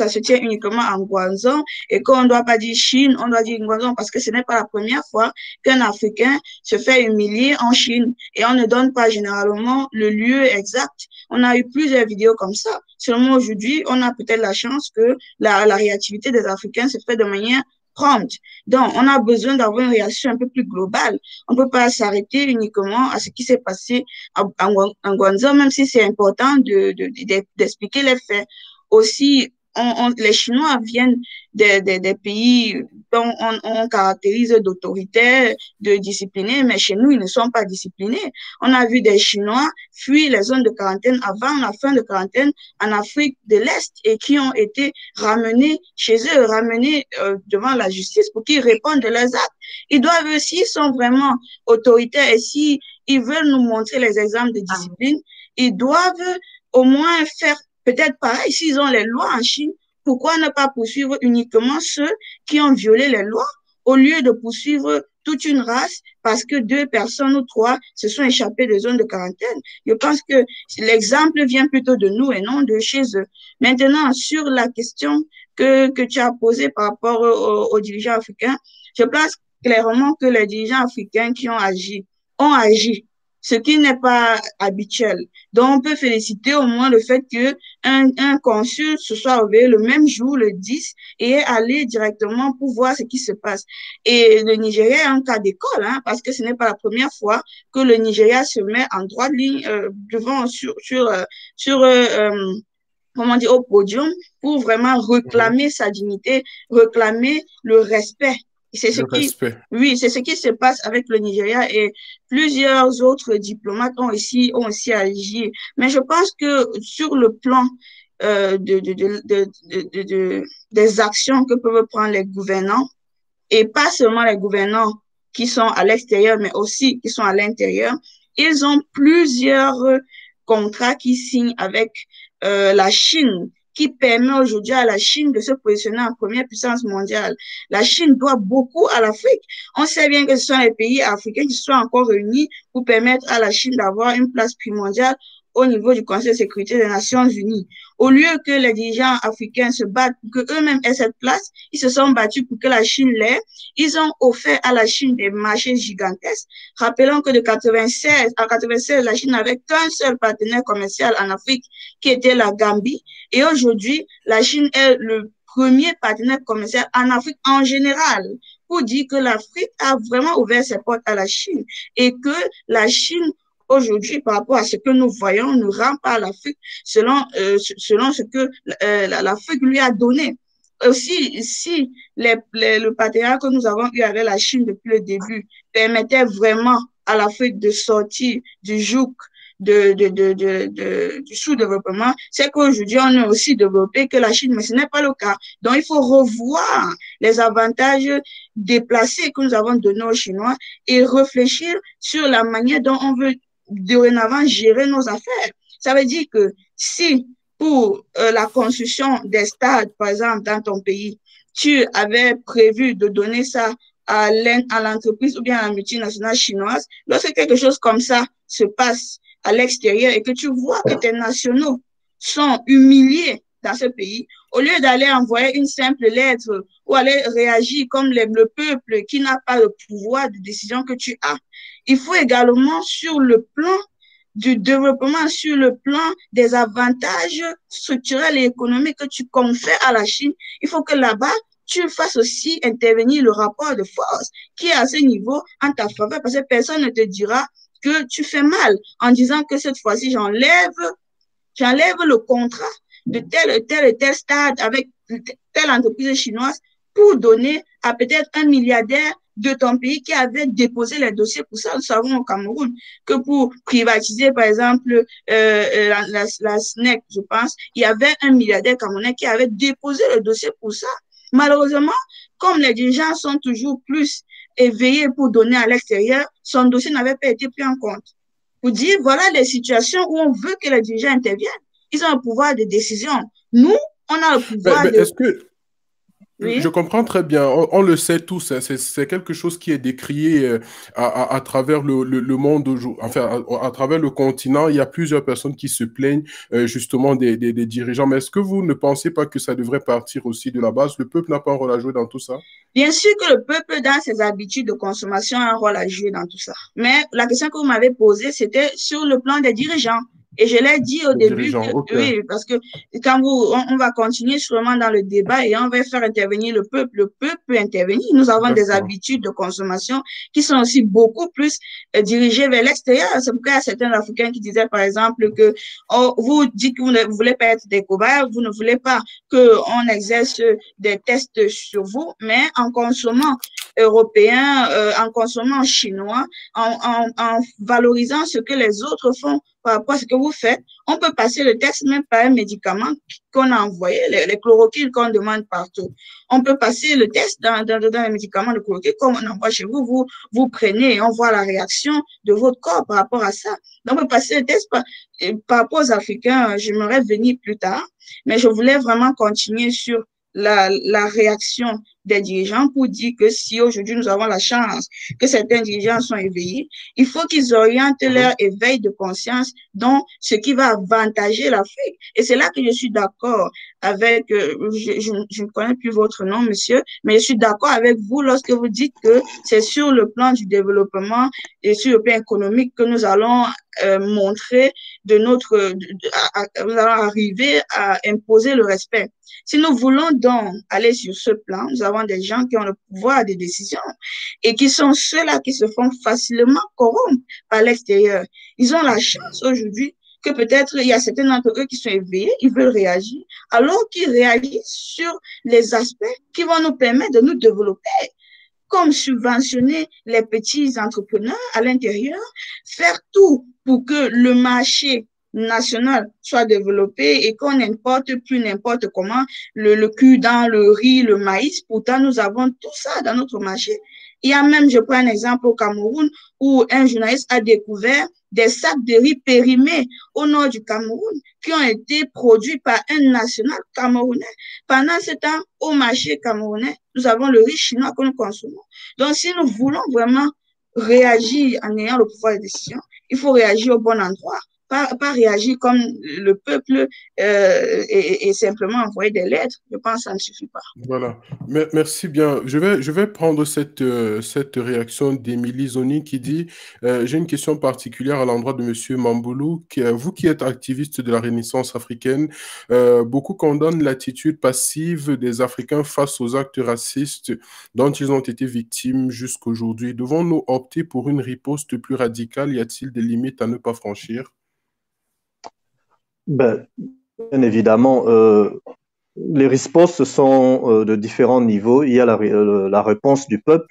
Speaker 4: se tient uniquement en Guangzhou et qu'on ne doit pas dire Chine, on doit dire Guangzhou parce que ce n'est pas la première fois qu'un Africain se fait humilier en Chine et on ne donne pas généralement le lieu exact. On a eu plusieurs vidéos comme ça. Seulement aujourd'hui, on a peut-être la chance que la réactivité des Africains se fait de manière prompte. Donc, on a besoin d'avoir une réaction un peu plus globale. On ne peut pas s'arrêter uniquement à ce qui s'est passé en Guangzhou, même si c'est important d'expliquer les faits. Aussi, les Chinois viennent des pays dont on caractérise d'autoritaires, de disciplinés, mais chez nous, ils ne sont pas disciplinés. On a vu des Chinois fuir les zones de quarantaine avant la fin de quarantaine en Afrique de l'Est et qui ont été ramenés chez eux, ramenés devant la justice pour qu'ils répondent de leurs actes. Ils doivent, s'ils sont vraiment autoritaires et s'ils veulent nous montrer les exemples de discipline, ils doivent au moins faire peut-être pareil, s'ils ont les lois en Chine, pourquoi ne pas poursuivre uniquement ceux qui ont violé les lois au lieu de poursuivre toute une race parce que 2 personnes ou 3 se sont échappées de zones de quarantaine. Je pense que l'exemple vient plutôt de nous et non de chez eux. Maintenant, sur la question que tu as posée par rapport aux dirigeants africains, je pense clairement que les dirigeants africains qui ont agi, ce qui n'est pas habituel. Donc, on peut féliciter au moins le fait qu'un consul se soit réveillé le même jour, le 10, et est allé directement pour voir ce qui se passe. Et le Nigeria est un cas d'école, hein, parce que ce n'est pas la première fois que le Nigeria se met en droite ligne devant, comment dire, au podium pour vraiment réclamer sa dignité, réclamer le respect. C'est ce qui, oui, c'est ce qui se passe avec le Nigeria et plusieurs autres diplomates ont aussi agi. Mais je pense que sur le plan des actions que peuvent prendre les gouvernants, et pas seulement les gouvernants qui sont à l'extérieur, mais aussi qui sont à l'intérieur, ils ont plusieurs contrats qui signent avec la Chine, qui permet aujourd'hui à la Chine de se positionner en première puissance mondiale. La Chine doit beaucoup à l'Afrique. On sait bien que ce sont les pays africains qui sont encore réunis pour permettre à la Chine d'avoir une place primordiale au niveau du Conseil de sécurité des Nations Unies. Au lieu que les dirigeants africains se battent pour qu'eux-mêmes aient cette place, ils se sont battus pour que la Chine l'ait. Ils ont offert à la Chine des marchés gigantesques. Rappelons que de 96 à 96, la Chine n'avait qu'un seul partenaire commercial en Afrique, qui était la Gambie. Et aujourd'hui, la Chine est le premier partenaire commercial en Afrique en général, pour dire que l'Afrique a vraiment ouvert ses portes à la Chine et que la Chine aujourd'hui, par rapport à ce que nous voyons, nous rend pas l'Afrique selon ce que l'Afrique lui a donné. Aussi, si le partenariat que nous avons eu avec la Chine depuis le début permettait vraiment à l'Afrique de sortir du joug du sous-développement, c'est qu'aujourd'hui, on est aussi développé que la Chine, mais ce n'est pas le cas. Donc, il faut revoir les avantages déplacés que nous avons donnés aux Chinois et réfléchir sur la manière dont on veut dorénavant gérer nos affaires. Ça veut dire que si pour la construction des stades, par exemple, dans ton pays, tu avais prévu de donner ça à l'entreprise ou bien à la multinationale chinoise, lorsque quelque chose comme ça se passe à l'extérieur et que tu vois que tes nationaux sont humiliés dans ce pays, au lieu d'aller envoyer une simple lettre ou aller réagir comme le peuple qui n'a pas le pouvoir de décision que tu as, il faut également sur le plan du développement, sur le plan des avantages structurels et économiques que tu confères à la Chine, il faut que là-bas, tu fasses aussi intervenir le rapport de force qui est à ce niveau en ta faveur, parce que personne ne te dira que tu fais mal en disant que cette fois-ci, j'enlève le contrat de tel stade avec telle entreprise chinoise pour donner à peut-être un milliardaire de ton pays qui avait déposé les dossiers pour ça. Nous savons au Cameroun que pour privatiser, par exemple, la SNEC, je pense, il y avait un milliardaire camerounais qui avait déposé le dossier pour ça. Malheureusement, comme les dirigeants sont toujours plus éveillés pour donner à l'extérieur, son dossier n'avait pas été pris en compte. Pour dire, voilà les situations où on veut que les dirigeants interviennent. Ils ont un pouvoir de décision. Nous, on a le pouvoir de...
Speaker 2: Est-ce que... Oui. Je comprends très bien. On le sait tous. Hein, c'est quelque chose qui est décrié à travers le monde, enfin à travers le continent. Il y a plusieurs personnes qui se plaignent justement des dirigeants. Mais est-ce que vous ne pensez pas que ça devrait partir aussi de la base? Le peuple n'a pas un rôle à jouer dans tout ça?
Speaker 4: Bien sûr que le peuple, dans ses habitudes de consommation, a un rôle à jouer dans tout ça. Mais la question que vous m'avez posée, c'était sur le plan des dirigeants. Et je l'ai dit au début, oui, parce que quand on va continuer sûrement dans le débat et on va faire intervenir le peuple peut intervenir. Nous avons des habitudes de consommation qui sont aussi beaucoup plus dirigées vers l'extérieur. C'est pourquoi il y a certains Africains qui disaient, par exemple, que vous dites que vous ne voulez pas être des cobayes, vous ne voulez pas qu'on exerce des tests sur vous, mais en consommant européen, en consommant chinois, en valorisant ce que les autres font par rapport à ce que vous faites, on peut passer le test même par un médicament qu'on a envoyé, les chloroquines qu'on demande partout. On peut passer le test dans les médicaments de chloroquine comme on envoie chez vous, vous prenez et on voit la réaction de votre corps par rapport à ça. Donc, on peut passer le test par rapport aux Africains, j'aimerais venir plus tard, mais je voulais vraiment continuer sur la réaction des dirigeants pour dire que si aujourd'hui nous avons la chance que certains dirigeants sont éveillés, il faut qu'ils orientent leur éveil de conscience dans ce qui va avantager l'Afrique. Et c'est là que je suis d'accord avec, je ne connais plus votre nom, monsieur, mais je suis d'accord avec vous lorsque vous dites que c'est sur le plan du développement et sur le plan économique que nous allons montrer nous allons arriver à imposer le respect. Si nous voulons donc aller sur ce plan, nous avons des gens qui ont le pouvoir des décisions et qui sont ceux-là qui se font facilement corrompre par l'extérieur. Ils ont la chance aujourd'hui que peut-être il y a certains d'entre eux qui sont éveillés, ils veulent réagir, alors qu'ils réagissent sur les aspects qui vont nous permettre de nous développer, comme subventionner les petits entrepreneurs à l'intérieur, faire tout pour que le marché national soit développé et qu'on n'importe plus n'importe comment le cul-dent, le riz, le maïs. Pourtant, nous avons tout ça dans notre marché. Il y a même, je prends un exemple au Cameroun, où un journaliste a découvert des sacs de riz périmés au nord du Cameroun qui ont été produits par un national camerounais. Pendant ce temps, au marché camerounais, nous avons le riz chinois que nous consommons. Donc, si nous voulons vraiment réagir en ayant le pouvoir de décision, il faut réagir au bon endroit. Pas réagir comme le peuple et simplement envoyer des lettres. Je pense que ça ne suffit pas.
Speaker 2: Voilà. Merci bien. Je vais prendre cette réaction d'Émilie Zoni qui dit j'ai une question particulière à l'endroit de Monsieur Mamboulou. Vous qui êtes activiste de la Renaissance africaine, beaucoup condamnent l'attitude passive des Africains face aux actes racistes dont ils ont été victimes jusqu'aujourd'hui. Devons-nous opter pour une riposte plus radicale? Y a-t-il des limites à ne pas franchir?
Speaker 3: Ben, bien évidemment, les ripostes sont de différents niveaux. Il y a la réponse du peuple.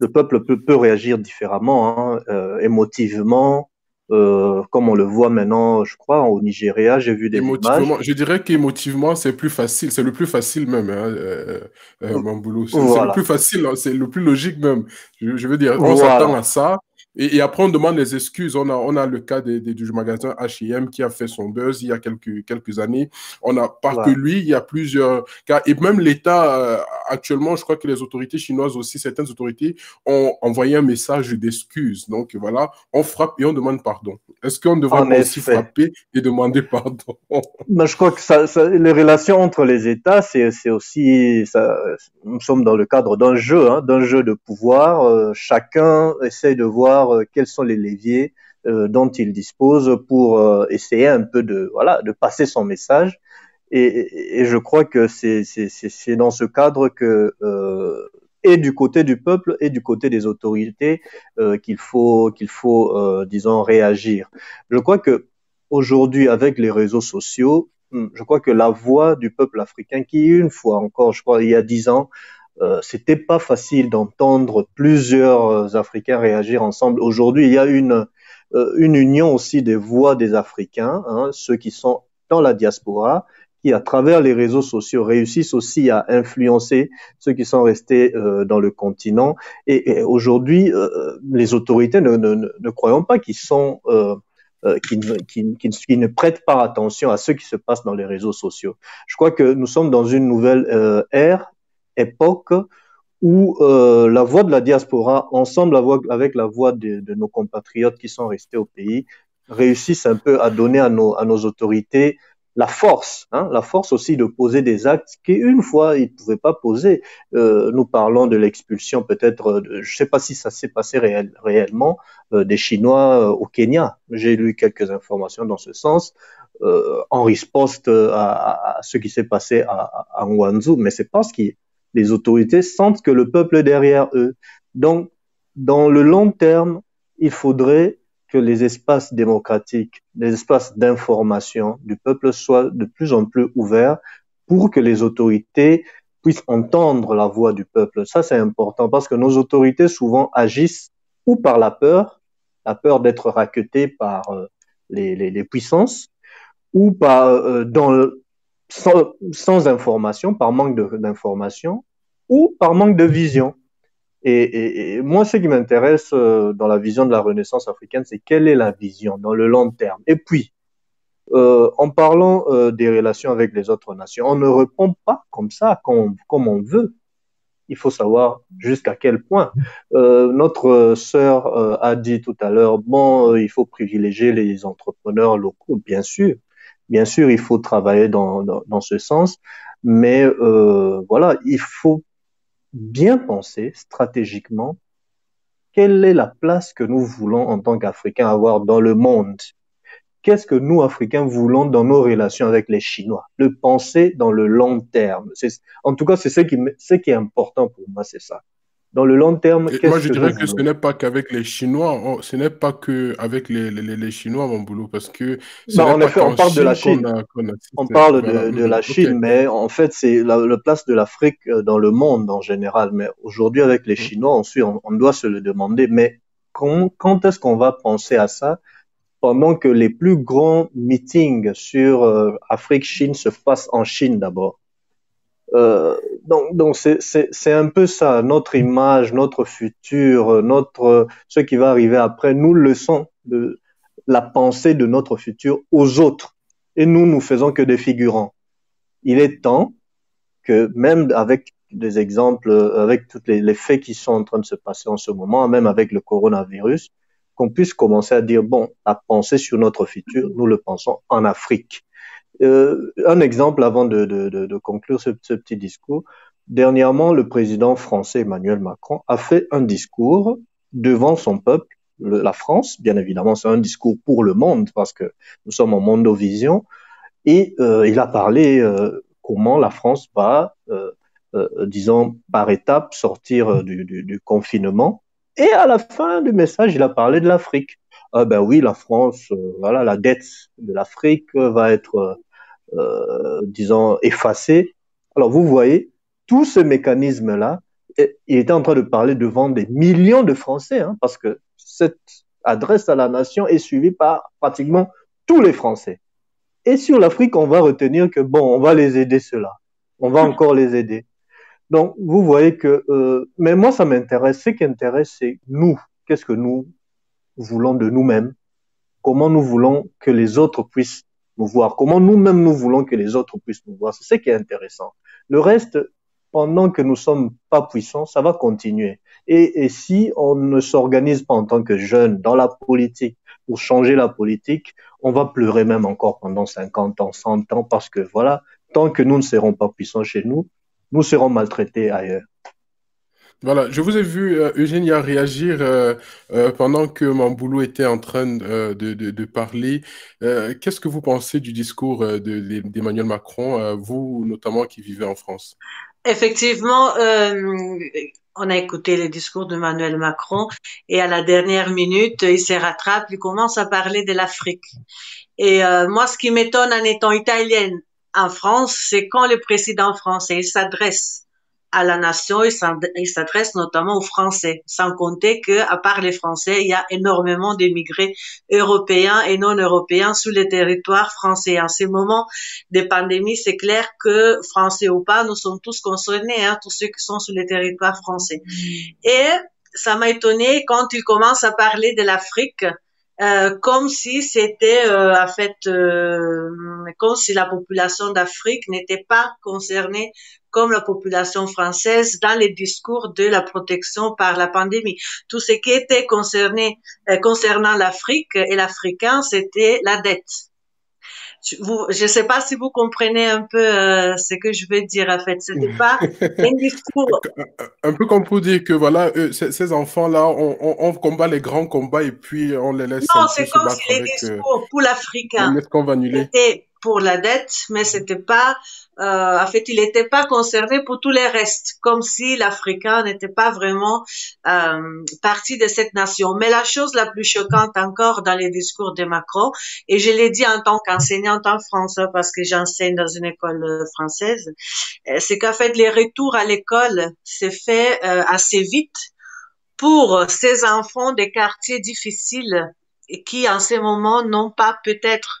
Speaker 3: Le peuple peut réagir différemment, émotivement, comme on le voit maintenant, je crois, au Nigeria. J'ai vu des images.
Speaker 2: Je dirais qu'émotivement, c'est plus facile. C'est le plus facile même, Mamboulou. C'est
Speaker 3: Voilà.
Speaker 2: le plus facile, hein, c'est le plus logique même. Je veux dire, on
Speaker 3: Voilà.
Speaker 2: s'attend à ça. Et après, on demande des excuses. On a le cas du magasin H&M qui a fait son buzz il y a quelques années. On a, pas que lui, il y a plusieurs cas. Et même l'État, actuellement, je crois que les autorités chinoises aussi, certaines autorités, ont envoyé un message d'excuses. Donc voilà, on frappe et on demande pardon. Est-ce qu'on devrait aussi frapper et demander pardon?
Speaker 3: Ben, je crois que les relations entre les États, c'est aussi, nous sommes dans le cadre d'un jeu de pouvoir. Chacun essaie de voir quels sont les leviers dont il dispose pour essayer un peu de passer son message. Et je crois que c'est dans ce cadre que et du côté du peuple et du côté des autorités qu'il faut disons réagir. Je crois que aujourd'hui, avec les réseaux sociaux, je crois que la voix du peuple africain, qui une fois encore, je crois il y a 10 ans, c'était pas facile d'entendre plusieurs Africains réagir ensemble. Aujourd'hui, il y a une union aussi des voix des Africains, ceux qui sont dans la diaspora, qui à travers les réseaux sociaux réussissent aussi à influencer ceux qui sont restés dans le continent. Et aujourd'hui, les autorités ne croyons pas qu'ils sont qui ne prêtent pas attention à ce qui se passe dans les réseaux sociaux. Je crois que nous sommes dans une nouvelle époque où la voix de la diaspora, ensemble avec la voix de nos compatriotes qui sont restés au pays, réussissent un peu à donner à nos autorités la force aussi de poser des actes qu'une fois ils ne pouvaient pas poser. Nous parlons de l'expulsion peut-être, je ne sais pas si ça s'est passé réellement, des Chinois au Kenya. J'ai lu quelques informations dans ce sens, en riposte à ce qui s'est passé à Ngwanzu, mais c'est parce que les autorités sentent que le peuple est derrière eux. Donc, dans le long terme, il faudrait que les espaces démocratiques, les espaces d'information du peuple soient de plus en plus ouverts pour que les autorités puissent entendre la voix du peuple. Ça, c'est important parce que nos autorités souvent agissent ou par la peur d'être racketées par les puissances, ou par sans information, par manque d'information, ou par manque de vision. Et moi, ce qui m'intéresse dans la vision de la Renaissance africaine, c'est quelle est la vision dans le long terme. Et puis, En parlant des relations avec les autres nations, on ne répond pas comme ça, comme on veut. Il faut savoir jusqu'à quel point. Notre sœur a dit tout à l'heure, bon, il faut privilégier les entrepreneurs locaux, bien sûr. Bien sûr, il faut travailler dans ce sens, mais voilà, il faut bien penser stratégiquement quelle est la place que nous voulons en tant qu'Africains avoir dans le monde. Qu'est-ce que nous, Africains, voulons dans nos relations avec les Chinois? Le penser dans le long terme. En tout cas, c'est ce qui est important pour moi, c'est ça. Dans le long terme,
Speaker 2: Et moi,
Speaker 3: qu'est-ce
Speaker 2: je
Speaker 3: que nous
Speaker 2: dirais que ce
Speaker 3: voulons?
Speaker 2: n'est pas qu'avec les Chinois, ce n'est pas qu'avec les Chinois, mon boulot, parce que ce
Speaker 3: Ben,
Speaker 2: n'est
Speaker 3: en
Speaker 2: pas
Speaker 3: effet, on
Speaker 2: qu'en
Speaker 3: parle de la
Speaker 2: Chine qu'on
Speaker 3: Chine. On
Speaker 2: assiste.
Speaker 3: parle
Speaker 2: Voilà.
Speaker 3: de la
Speaker 2: OK.
Speaker 3: Chine, mais en fait, c'est la place de l'Afrique dans le monde en général. Mais aujourd'hui, avec les
Speaker 2: Mhm.
Speaker 3: Chinois, on doit se le demander. Mais quand est-ce qu'on va penser à ça pendant que les plus grands meetings sur Afrique-Chine se passent en Chine d'abord? Donc c'est un peu ça, notre image, notre futur, ce qui va arriver après, nous leçons de la pensée de notre futur aux autres. Et nous faisons que des figurants. Il est temps que même avec des exemples, avec tous les faits qui sont en train de se passer en ce moment, même avec le coronavirus, qu'on puisse commencer à dire, bon, à penser sur notre futur, nous le pensons en Afrique. Un exemple avant de conclure ce petit discours. Dernièrement, le président français Emmanuel Macron a fait un discours devant son peuple, la France. Bien évidemment, c'est un discours pour le monde parce que nous sommes en mondovision. Et il a parlé comment la France va, disons, par étapes sortir du confinement. Et à la fin du message, il a parlé de l'Afrique. Ah ben oui, la France, voilà, la dette de l'Afrique va être disons, effacé. Alors, vous voyez, tout ce mécanisme-là, il était en train de parler devant des millions de Français, hein, parce que cette adresse à la nation est suivie par pratiquement tous les Français. Et sur l'Afrique, on va retenir que, bon, on va les aider ceux-là. On va encore les aider. Donc, vous voyez que... mais moi, ça m'intéresse. Ce qui intéresse, c'est nous. Qu'est-ce que nous voulons de nous-mêmes? Comment nous voulons que les autres puissent nous voir, comment nous-mêmes nous voulons que les autres puissent nous voir. C'est ce qui est intéressant. Le reste, pendant que nous ne sommes pas puissants, ça va continuer. Et si on ne s'organise pas en tant que jeunes dans la politique pour changer la politique, on va pleurer même encore pendant 50 ans, 100 ans, parce que voilà, tant que nous ne serons pas puissants chez nous, nous serons maltraités ailleurs.
Speaker 2: Voilà, je vous ai vu, Eugénia, réagir pendant que Mamboulou était en train de parler. Qu'est-ce que vous pensez du discours d'Emmanuel Macron, vous notamment qui vivez en France?
Speaker 1: Effectivement, on a écouté le discours d'Emmanuel Macron et à la dernière minute, il se rattrape, il commence à parler de l'Afrique. Et moi, ce qui m'étonne en étant italienne en France, c'est quand le président français s'adresse à la nation, il s'adresse notamment aux Français, sans compter que, à part les Français, il y a énormément d'immigrés européens et non européens sur le territoire français. En ces moments de pandémie, c'est clair que, Français ou pas, nous sommes tous concernés, hein, tous ceux qui sont sur le territoire français. Et ça m'a étonné quand il commence à parler de l'Afrique, comme si c'était en fait comme si la population d'Afrique n'était pas concernée comme la population française dans les discours de la protection par la pandémie. Tout ce qui était concerné concernant l'Afrique et l'Africain, c'était la dette. Je ne sais pas si vous comprenez un peu ce que je veux dire en fait. C'était pas un discours.
Speaker 2: Un peu comme pour dire que voilà, ces enfants-là, on combat les grands combats et puis on les laisse un
Speaker 1: Non,
Speaker 2: peu
Speaker 1: c'est
Speaker 2: se
Speaker 1: comme si
Speaker 2: battre
Speaker 1: les
Speaker 2: avec.
Speaker 1: discours pour l'Africain
Speaker 2: Est-ce qu'on va annuler?
Speaker 1: était pour la dette, mais c'était pas, en fait, il n'était pas concerné pour tous les restes, comme si l'Africain n'était pas vraiment partie de cette nation. Mais la chose la plus choquante encore dans les discours de Macron, et je l'ai dit en tant qu'enseignante en France, hein, parce que j'enseigne dans une école française, c'est qu'en fait, les retours à l'école s'est fait assez vite pour ces enfants des quartiers difficiles et qui, en ce moment, n'ont pas peut-être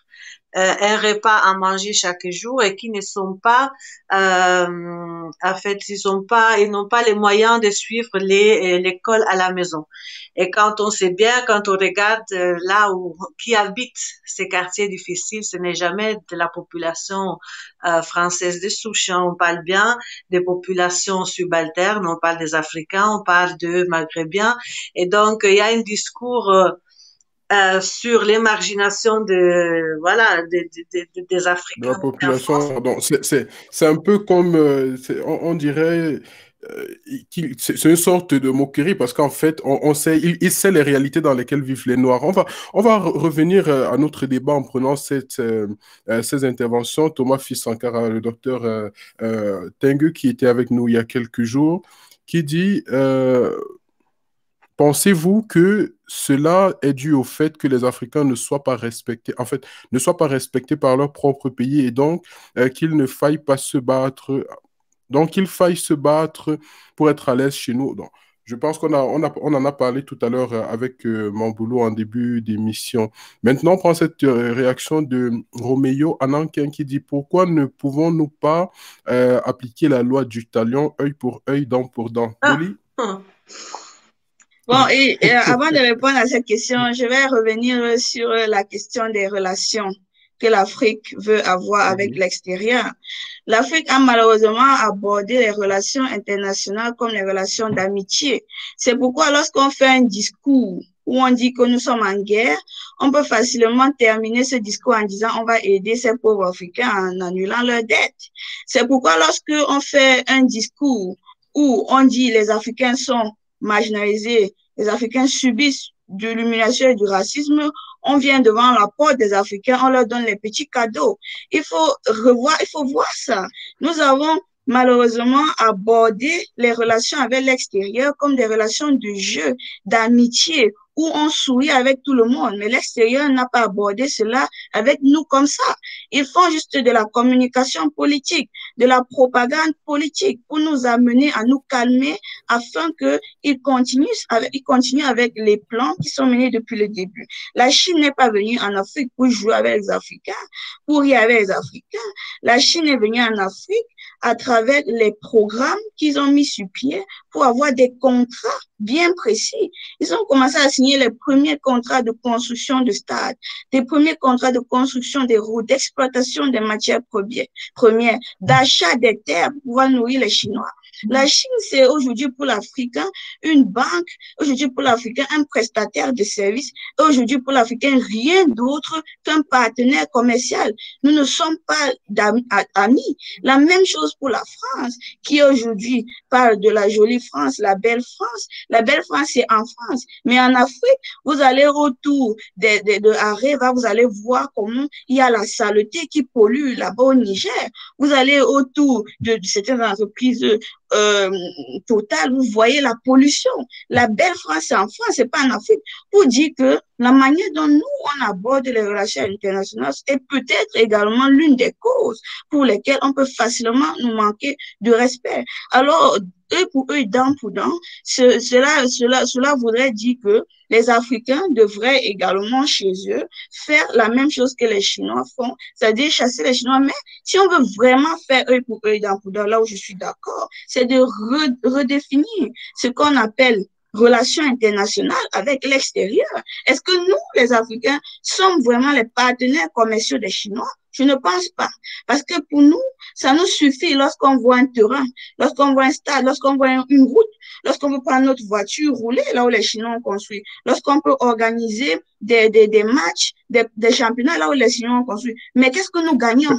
Speaker 1: un repas à manger chaque jour et qui ne sont pas, en fait, ils n'ont pas les moyens de suivre l'école à la maison. Et quand on sait bien, quand on regarde là où qui habite ces quartiers difficiles, ce n'est jamais de la population française de souche. Hein. On parle bien des populations subalternes, on parle des Africains, on parle de Maghrébins. Et donc, il y a un discours sur les marginations voilà, des
Speaker 2: De la
Speaker 1: Africains en France.
Speaker 2: population. Donc, c'est un peu comme, on dirait, c'est une sorte de moquerie parce qu'en fait, on sait, il sait les réalités dans lesquelles vivent les Noirs. On va revenir à notre débat en prenant ces interventions. Thomas Fils Sankara, le docteur Tengue, qui était avec nous il y a quelques jours, qui dit pensez-vous que cela est dû au fait que les Africains ne soient pas respectés, en fait, ne soient pas respectés par leur propre pays et donc qu'il ne faille pas se battre, donc qu'il faille se battre pour être à l'aise chez nous. Donc, je pense on en a parlé tout à l'heure avec mon boulot en début d'émission. Maintenant, on prend cette réaction de Roméo Anankin qui dit pourquoi ne pouvons-nous pas appliquer la loi du talion, œil pour œil, dent pour dent?
Speaker 1: Ah,
Speaker 2: Dolly?
Speaker 4: Bon, et avant de répondre à cette question, je vais revenir sur la question des relations que l'Afrique veut avoir avec l'extérieur. L'Afrique a malheureusement abordé les relations internationales comme les relations d'amitié. C'est pourquoi lorsqu'on fait un discours où on dit que nous sommes en guerre, on peut facilement terminer ce discours en disant on va aider ces pauvres Africains en annulant leurs dettes. C'est pourquoi lorsque on fait un discours où on dit les Africains sont marginalisés, les Africains subissent de l'humiliation et du racisme, on vient devant la porte des Africains, on leur donne les petits cadeaux. Il faut voir ça. Nous avons malheureusement abordé les relations avec l'extérieur comme des relations de jeu, d'amitié, où on sourit avec tout le monde, mais l'extérieur n'a pas abordé cela avec nous comme ça. Ils font juste de la communication politique, de la propagande politique pour nous amener à nous calmer afin qu'ils continuent avec les plans qui sont menés depuis le début. La Chine n'est pas venue en Afrique pour jouer avec les Africains, pour rire avec les Africains. La Chine est venue en Afrique à travers les programmes qu'ils ont mis sur pied pour avoir des contrats bien précis. Ils ont commencé à signer les premiers contrats de construction de stades, des premiers contrats de construction des routes, d'exploitation des matières premières, d'achat des terres pour pouvoir nourrir les Chinois. La Chine, c'est aujourd'hui pour l'Africain une banque, aujourd'hui pour l'Africain un prestataire de services, et aujourd'hui pour l'Africain rien d'autre qu'un partenaire commercial. Nous ne sommes pas amis. La même chose pour la France, qui aujourd'hui parle de la jolie France, la belle France. La belle France, c'est en France. Mais en Afrique, vous allez autour de Areva, vous allez voir comment il y a la saleté qui pollue là-bas au Niger. Vous allez autour de certaines entreprises Total, vous voyez la pollution. La belle France, c'est en France, c'est pas en Afrique. Pour dire que la manière dont nous, on aborde les relations internationales est peut-être également l'une des causes pour lesquelles on peut facilement nous manquer de respect. Alors, eux pour eux, dent pour dent, cela voudrait dire que les Africains devraient également chez eux faire la même chose que les Chinois font, c'est-à-dire chasser les Chinois. Mais si on veut vraiment faire œil pour œil, dent pour dent, là où je suis d'accord, c'est de redéfinir ce qu'on appelle relations internationales avec l'extérieur. Est-ce que nous, les Africains, sommes vraiment les partenaires commerciaux des Chinois? Je ne pense pas. Parce que pour nous, ça nous suffit lorsqu'on voit un terrain, lorsqu'on voit un stade, lorsqu'on voit une route, lorsqu'on peut prendre notre voiture, rouler là où les Chinois ont construit, lorsqu'on peut organiser des matchs, des championnats là où les Chinois ont construit. Mais qu'est-ce que nous gagnons?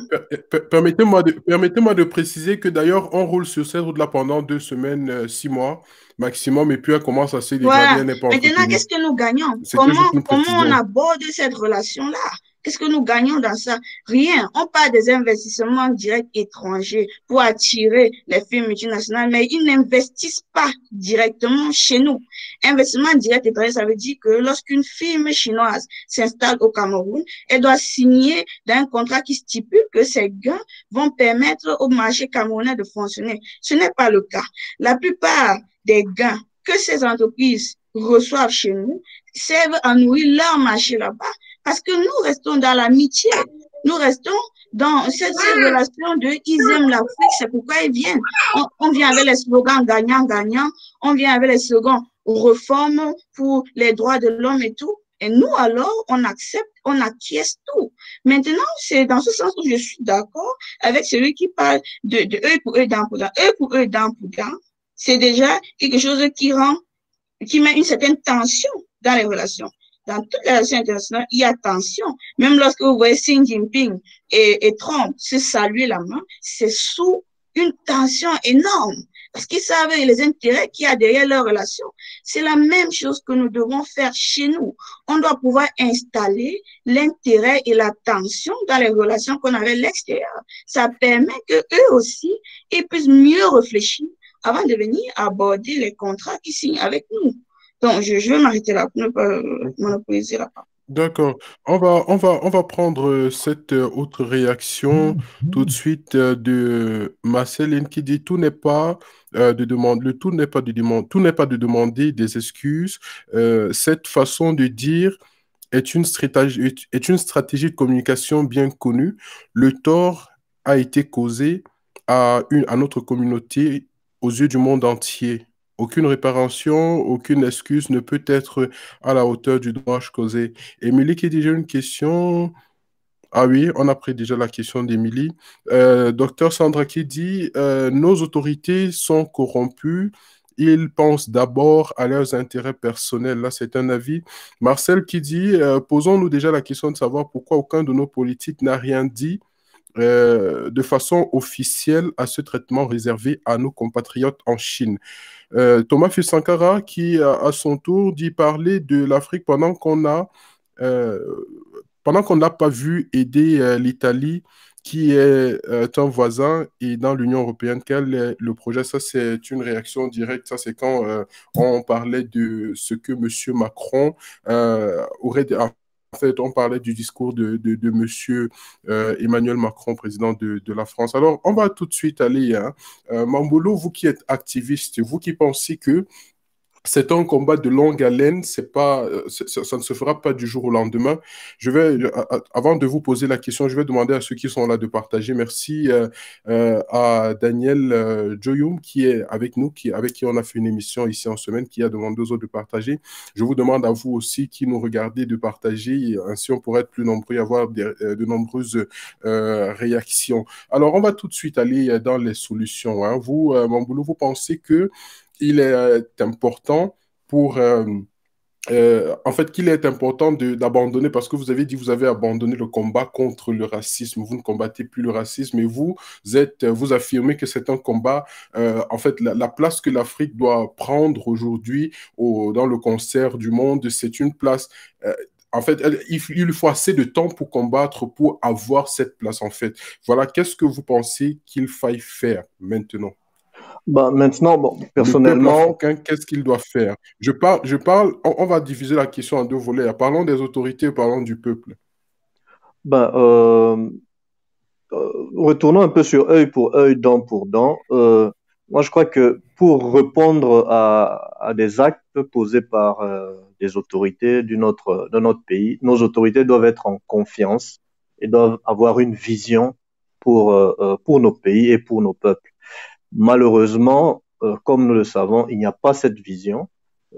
Speaker 2: Permettez-moi de préciser que d'ailleurs, on roule sur cette route-là pendant 2 semaines, 6 mois maximum, et puis elle commence à se dégrader,
Speaker 4: Voilà.
Speaker 2: elle n'est pas
Speaker 4: Maintenant,
Speaker 2: entretenue.
Speaker 4: qu'est-ce que nous gagnons?
Speaker 2: C'était juste une
Speaker 4: Comment on
Speaker 2: précision.
Speaker 4: aborde cette relation-là? Qu'est-ce que nous gagnons dans ça? Rien. On parle des investissements directs étrangers pour attirer les firmes multinationales, mais ils n'investissent pas directement chez nous. Investissement direct étranger, ça veut dire que lorsqu'une firme chinoise s'installe au Cameroun, elle doit signer d'un contrat qui stipule que ces gains vont permettre au marché camerounais de fonctionner. Ce n'est pas le cas. La plupart des gains que ces entreprises reçoivent chez nous servent à nourrir leur marché là-bas parce que nous restons dans l'amitié. Nous restons dans cette relation de ils aiment l'Afrique, c'est pourquoi ils viennent. On vient avec les slogans gagnant-gagnant, on vient avec les slogans réforme pour les droits de l'homme et tout. Et nous, alors, on accepte, on acquiesce tout. Maintenant, c'est dans ce sens où je suis d'accord avec celui qui parle de eux pour eux, dents pour dents. Eux pour eux, dents pour dents. C'est déjà quelque chose qui met une certaine tension dans les relations. Dans toutes les relations internationales, il y a tension. Même lorsque vous voyez Xi Jinping et Trump se saluer la main, c'est sous une tension énorme parce qu'ils savent les intérêts qu'il y a derrière leur relation. C'est la même chose que nous devons faire chez nous. On doit pouvoir installer l'intérêt et la tension dans les relations qu'on a avec l'extérieur. Ça permet que eux aussi, ils puissent mieux réfléchir avant de venir aborder les contrats qu'ils signent avec nous. Donc, je vais m'arrêter là pour ne pas monopoliser la parole.
Speaker 2: D'accord. On va prendre cette autre réaction tout de suite de Marceline qui dit tout n'est pas de demander, le tout n'est pas de demander, tout n'est pas de demander des excuses. Cette façon de dire est une stratégie de communication bien connue. Le tort a été causé à notre communauté aux yeux du monde entier. Aucune réparation, aucune excuse ne peut être à la hauteur du dommage causé. Émilie qui dit, j'ai une question. Ah oui, on a pris déjà la question d'Émilie. Docteur Sandra qui dit, nos autorités sont corrompues. Ils pensent d'abord à leurs intérêts personnels. Là, c'est un avis. Marcel qui dit, posons-nous déjà la question de savoir pourquoi aucun de nos politiques n'a rien dit de façon officielle à ce traitement réservé à nos compatriotes en Chine. Thomas Fusankara qui, à son tour, dit parler de l'Afrique euh, pendant qu'on n'a pas vu aider l'Italie, qui est un voisin, et dans l'Union européenne, quel est le projet? Ça, c'est une réaction directe. Ça, c'est quand on parlait de ce que M. Macron aurait... En fait, on parlait du discours de M. Emmanuel Macron, président de la France. Alors, on va tout de suite aller, hein. Mambolo, vous qui êtes activiste, vous qui pensez que c'est un combat de longue haleine, c'est pas, ça ne se fera pas du jour au lendemain. Avant de vous poser la question, je vais demander à ceux qui sont là de partager. Merci à Daniel Joyoum qui est avec nous, avec qui on a fait une émission ici en semaine, qui a demandé aux autres de partager. Je vous demande à vous aussi qui nous regardez de partager, ainsi on pourrait être plus nombreux et avoir de nombreuses réactions. Alors, on va tout de suite aller dans les solutions, hein. Vous, Mamboulou, vous pensez que il est important en fait, qu'il est important d'abandonner, parce que vous avez dit que vous avez abandonné le combat contre le racisme, vous ne combattez plus le racisme, et vous affirmez que c'est un combat, en fait, la place que l'Afrique doit prendre aujourd'hui dans le concert du monde, c'est une place... en fait, il faut assez de temps pour combattre, pour avoir cette place, en fait. Voilà, qu'est-ce que vous pensez qu'il faille faire maintenant?
Speaker 3: Maintenant, bon,
Speaker 2: Le peuple
Speaker 3: personnellement,
Speaker 2: africain, qu'est-ce qu'il doit faire? On va diviser la question en deux volets. Parlons des autorités, parlons du peuple.
Speaker 3: ben, euh, retournons un peu sur œil pour œil, dent pour dent. Moi, je crois que pour répondre à des actes posés par des autorités de notre pays, nos autorités doivent être en confiance et doivent avoir une vision pour nos pays et pour nos peuples. Malheureusement, comme nous le savons, il n'y a pas cette vision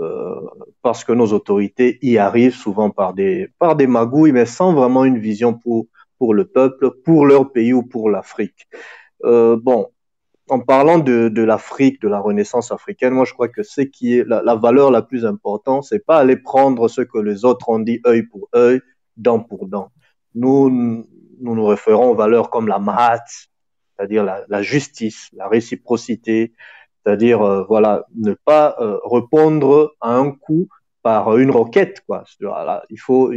Speaker 3: euh, parce que nos autorités y arrivent souvent par des magouilles, mais sans vraiment une vision pour le peuple, pour leur pays ou pour l'Afrique. Bon, en parlant de l'Afrique, de la Renaissance africaine, moi je crois que ce qui est la valeur la plus importante, c'est pas aller prendre ce que les autres ont dit œil pour œil, dent pour dent. Nous, nous nous référons aux valeurs comme la Mahat, c'est-à-dire la justice, la réciprocité, c'est-à-dire voilà, ne pas répondre à un coup par une requête, quoi. Voilà, il faut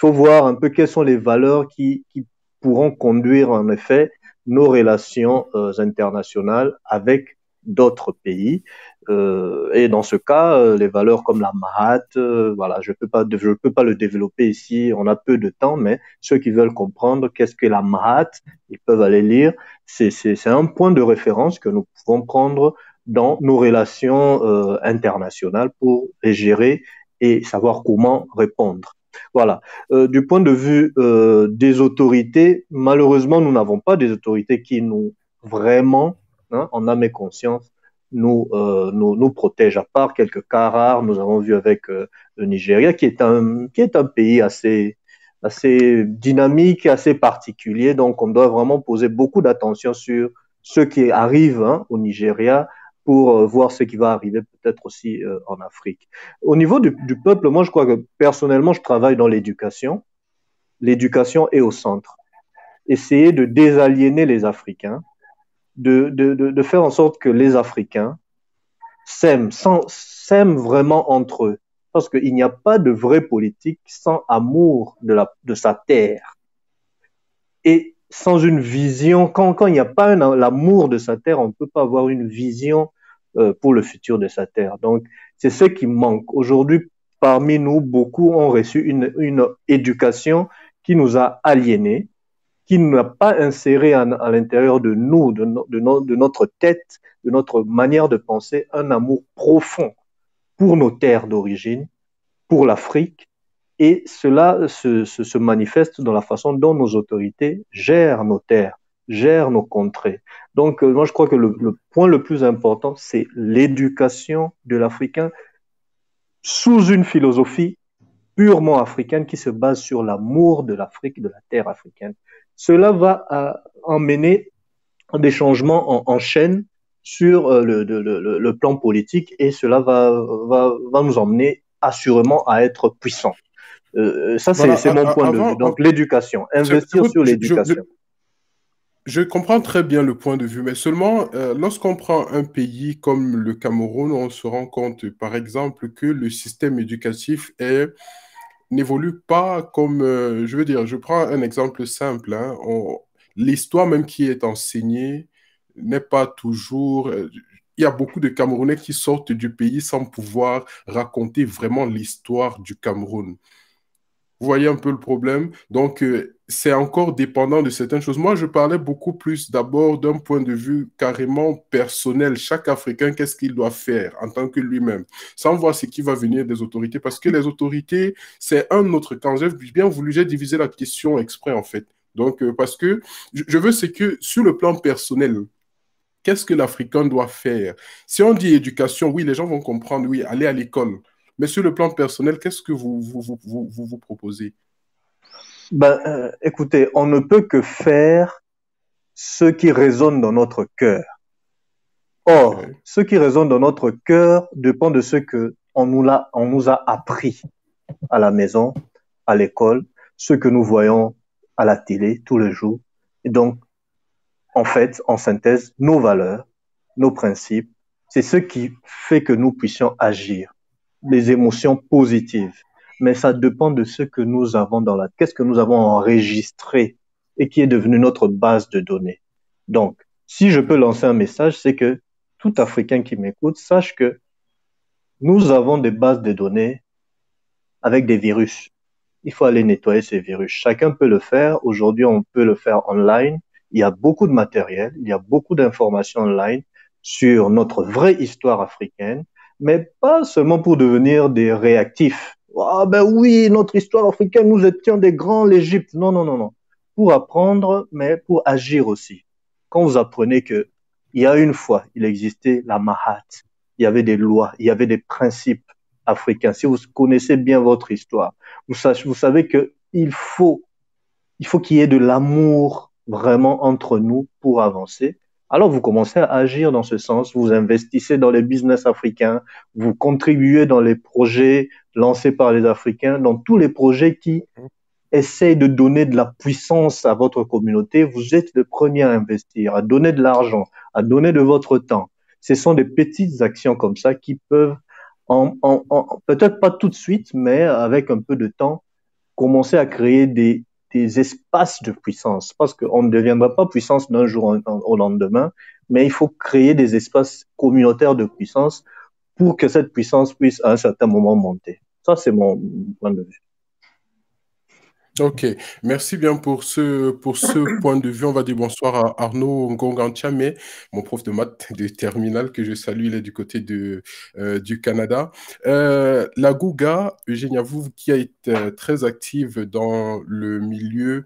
Speaker 3: voir un peu quelles sont les valeurs qui pourront conduire en effet nos relations internationales avec d'autres pays. Et dans ce cas, les valeurs comme la Mahat, voilà, je peux pas le développer ici, on a peu de temps, mais ceux qui veulent comprendre qu'est-ce que la Mahat, ils peuvent aller lire. C'est un point de référence que nous pouvons prendre dans nos relations internationales pour les gérer et savoir comment répondre. Voilà. Du point de vue des autorités, malheureusement, nous n'avons pas des autorités qui nous vraiment, hein, en âme et conscience, nous protègent. À part quelques cas rares, nous avons vu avec le Nigeria, qui est un pays assez dynamique, assez particulier. Donc, on doit vraiment poser beaucoup d'attention sur ce qui arrive, hein, au Nigeria, pour voir ce qui va arriver peut-être aussi en Afrique. Au niveau du peuple, moi, je crois que personnellement, je travaille dans l'éducation. L'éducation est au centre. Essayer de désaliéner les Africains, de faire en sorte que les Africains s'aiment vraiment entre eux. Parce qu'il n'y a pas de vraie politique sans amour de sa terre. Et sans une vision, quand il n'y a pas l'amour de sa terre, on ne peut pas avoir une vision pour le futur de sa terre. Donc, c'est ce qui manque. Aujourd'hui, parmi nous, beaucoup ont reçu une éducation qui nous a aliénés, qui n'a pas inséré à l'intérieur de nous, de notre tête, de notre manière de penser, un amour profond pour nos terres d'origine, pour l'Afrique. Et cela se manifeste dans la façon dont nos autorités gèrent nos terres, gèrent nos contrées. Donc, moi, je crois que le point le plus important, c'est l'éducation de l'Africain sous une philosophie purement africaine qui se base sur l'amour de l'Afrique, de la terre africaine. Cela va emmener des changements en chaîne sur le plan politique et cela va nous emmener assurément à être puissants. Ça,
Speaker 2: Voilà,
Speaker 3: c'est mon point de vue. Donc, l'éducation, investir sur l'éducation.
Speaker 2: Je comprends très bien le point de vue, mais seulement lorsqu'on prend un pays comme le Cameroun, on se rend compte, par exemple, que le système éducatif n'évolue pas comme, je veux dire, je prends un exemple simple, hein, l'histoire même qui est enseignée n'est pas toujours... il y a beaucoup de Camerounais qui sortent du pays sans pouvoir raconter vraiment l'histoire du Cameroun. Vous voyez un peu le problème? Donc, c'est encore dépendant de certaines choses. Moi, je parlais beaucoup plus d'abord d'un point de vue carrément personnel. Chaque Africain, qu'est-ce qu'il doit faire en tant que lui-même, sans voir ce qui va venir des autorités. Parce que les autorités, c'est un autre camp. J'ai bien voulu, j'ai divisé la question exprès, en fait. Donc, parce que je veux, c'est que sur le plan personnel, qu'est-ce que l'Africain doit faire? Si on dit éducation, oui, les gens vont comprendre, oui, aller à l'école. Mais sur le plan personnel, qu'est-ce que vous proposez?
Speaker 3: Écoutez, on ne peut que faire ce qui résonne dans notre cœur. Or,
Speaker 2: Ouais.
Speaker 3: ce qui résonne dans notre cœur dépend de ce que on nous a appris à la maison, à l'école, ce que nous voyons à la télé tous les jours. Et donc, en fait, en synthèse, nos valeurs, nos principes, c'est ce qui fait que nous puissions agir. Les émotions positives. Mais ça dépend de ce que nous avons qu'est-ce que nous avons enregistré et qui est devenu notre base de données. Donc, si je peux lancer un message, c'est que tout Africain qui m'écoute sache que nous avons des bases de données avec des virus. Il faut aller nettoyer ces virus. Chacun peut le faire. Aujourd'hui, on peut le faire online. Il y a beaucoup de matériel, il y a beaucoup d'informations online sur notre vraie histoire africaine, mais pas seulement pour devenir des réactifs. Ah ben oui, notre histoire africaine, nous étions des grands, l'Égypte. Non, non, non, non. Pour apprendre, mais pour agir aussi. Quand vous apprenez que il y a une fois, il existait la Mahat, il y avait des lois, il y avait des principes africains. Si vous connaissez bien votre histoire, vous savez que il faut qu'il y ait de l'amour vraiment entre nous pour avancer. Alors, vous commencez à agir dans ce sens, vous investissez dans les business africains, vous contribuez dans les projets lancés par les Africains, dans tous les projets qui essayent de donner de la puissance à votre communauté. Vous êtes le premier à investir, à donner de l'argent, à donner de votre temps. Ce sont des petites actions comme ça qui peuvent, peut-être pas tout de suite, mais avec un peu de temps, commencer à créer des espaces de puissance, parce qu'on ne deviendra pas puissance d'un jour au lendemain, mais il faut créer des espaces communautaires de puissance pour que cette puissance puisse à un certain moment monter. Ça, c'est mon point de vue.
Speaker 2: Ok, merci bien pour ce point de vue. On va dire bonsoir à Arnaud Ngongantiamé, mon prof de maths de terminale que je salue, il est du côté du Canada. La Gouga, Eugénia, vous qui êtes très active dans le milieu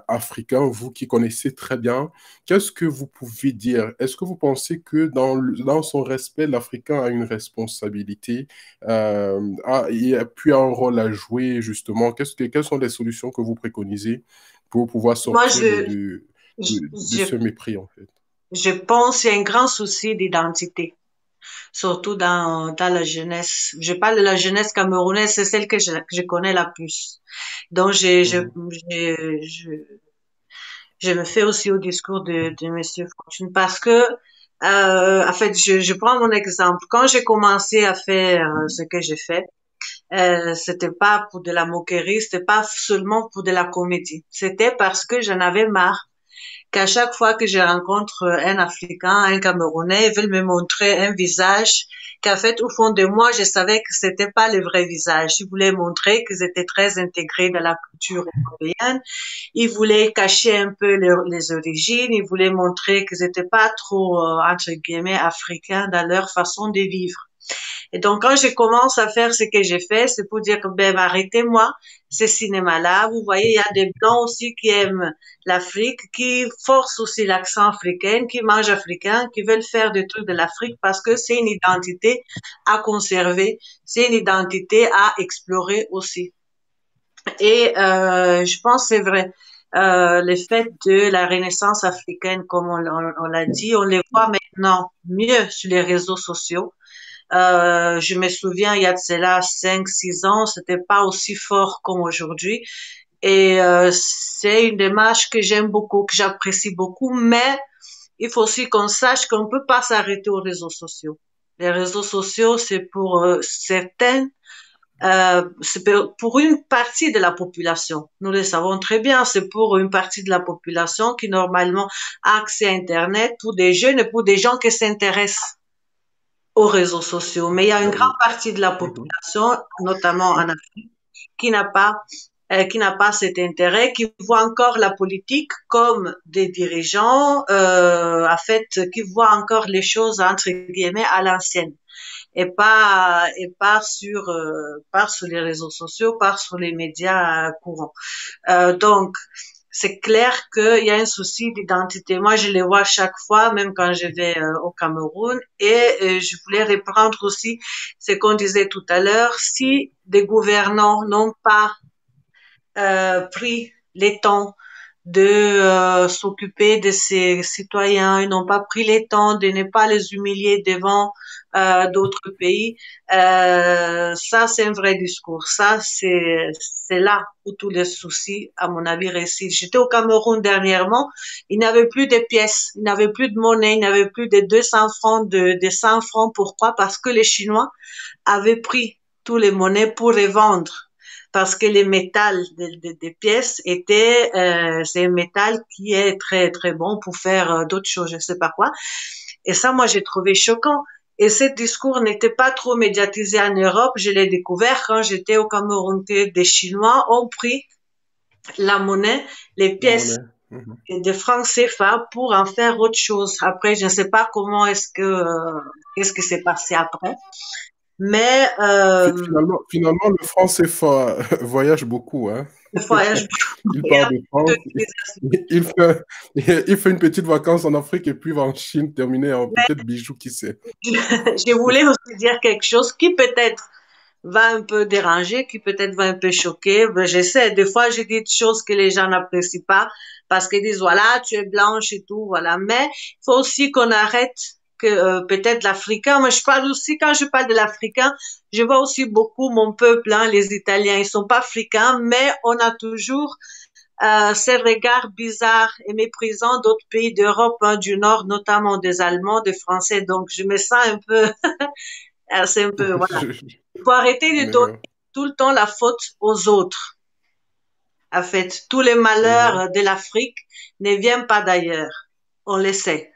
Speaker 2: africain, vous qui connaissez très bien, qu'est-ce que vous pouvez dire? Est-ce que vous pensez que dans son respect, l'Africain a une responsabilité, il a pu un rôle à jouer justement? Quelles sont les solutions que vous préconisez pour pouvoir
Speaker 1: Moi,
Speaker 2: sortir de
Speaker 1: je,
Speaker 2: ce mépris, en fait?
Speaker 1: je pense qu'il y a un grand souci d'identité, surtout dans la jeunesse. Je parle de la jeunesse camerounaise, c'est celle que je connais la plus. Donc,
Speaker 2: Mhm.
Speaker 1: je me fais aussi au discours de Monsieur Fortune parce que, en fait, je prends mon exemple. Quand j'ai commencé à faire ce que j'ai fait, c'était pas pour de la moquerie, c'était pas seulement pour de la comédie. C'était parce que j'en avais marre qu'à chaque fois que je rencontre un Africain, un Camerounais, ils veulent me montrer un visage qu'en fait, au fond de moi, je savais que c'était pas le vrai visage. Ils voulaient montrer qu'ils étaient très intégrés dans la culture européenne. Ils voulaient cacher un peu les origines. Ils voulaient montrer qu'ils n'étaient pas trop, entre guillemets, africains dans leur façon de vivre. Et donc, quand je commence à faire ce que j'ai fait, c'est pour dire que, ben, arrêtez-moi ce cinéma-là. Vous voyez, il y a des Blancs aussi qui aiment l'Afrique, qui forcent aussi l'accent africain, qui mangent africain, qui veulent faire des trucs de l'Afrique parce que c'est une identité à conserver, c'est une identité à explorer aussi. Et je pense que c'est vrai. Le fait de la renaissance africaine, comme on l'a dit, on les voit maintenant mieux sur les réseaux sociaux. Je me souviens, il y a de cela 5, 6 ans, c'était pas aussi fort comme aujourd'hui. Et c'est une démarche que j'aime beaucoup, que j'apprécie beaucoup, mais il faut aussi qu'on sache qu'on ne peut pas s'arrêter aux réseaux sociaux. Les réseaux sociaux, c'est pour c'est pour une partie de la population. Nous le savons très bien, c'est pour une partie de la population qui normalement a accès à Internet, pour des jeunes et pour des gens qui s'intéressent aux réseaux sociaux. Mais il y a une grande partie de la
Speaker 2: Mhm.
Speaker 1: population, notamment en Afrique, qui n'a pas qui n'a pas cet intérêt, qui voit encore la politique comme des dirigeants, en fait, qui voit encore les choses entre guillemets à l'ancienne et pas sur les réseaux sociaux, pas sur les médias courants. Donc c'est clair qu'il y a un souci d'identité. Moi, je les vois chaque fois, même quand je vais au Cameroun. Et je voulais reprendre aussi ce qu'on disait tout à l'heure. Si des gouvernants n'ont pas pris les temps de s'occuper de ces citoyens, ils n'ont pas pris les temps de ne pas les humilier devant d'autres pays. Ça, c'est un vrai discours. Ça, c'est là où tous les soucis, à mon avis, résident. J'étais au Cameroun dernièrement, il n'avait plus de pièces, il n'avait plus de monnaie, il n'avait plus de 200 francs, de 100 francs. Pourquoi? Parce que les Chinois avaient pris tous les monnaies pour les vendre parce que les métals des pièces étaient, c'est un métal qui est très très bon pour faire d'autres choses, je sais pas quoi. Et ça, moi, j'ai trouvé choquant. Et ce discours n'était pas trop médiatisé en Europe. Je l'ai découvert quand j'étais au Cameroun. Des Chinois ont pris la monnaie, les
Speaker 2: La
Speaker 1: pièces
Speaker 2: monnaie. Mhm.
Speaker 1: de francs CFA pour en faire autre chose. Après, je ne sais pas comment qu'est-ce qui s'est passé après. Mais
Speaker 2: Finalement, le franc CFA voyage beaucoup, hein.
Speaker 1: le voyage,
Speaker 2: Il
Speaker 1: il y
Speaker 2: part
Speaker 1: a
Speaker 2: de
Speaker 1: beaucoup
Speaker 2: France,
Speaker 1: d'utilisation.
Speaker 2: il fait, il fait une petite vacance en Afrique et puis va en Chine terminer en peut-être bijoux, qui sait.
Speaker 1: Je voulais aussi dire quelque chose qui peut-être va un peu déranger, qui peut-être va un peu choquer. Ben, j'essaie. Des fois, je dis des choses que les gens n'apprécient pas parce qu'ils disent, voilà, tu es blanche et tout, voilà. Mais il faut aussi qu'on arrête que peut-être l'Africain, moi je parle aussi, quand je parle de l'Africain, je vois aussi beaucoup mon peuple, hein, les Italiens, ils sont pas africains, mais on a toujours ces regards bizarres et méprisants d'autres pays d'Europe, hein, du Nord, notamment des Allemands, des Français. Donc, je me sens un peu, c'est un peu, voilà. Il faut arrêter de donner
Speaker 2: D'accord.
Speaker 1: tout le temps la faute aux autres. En fait, tous les
Speaker 2: Mhm.
Speaker 1: malheurs de l'Afrique ne viennent pas d'ailleurs. On le sait.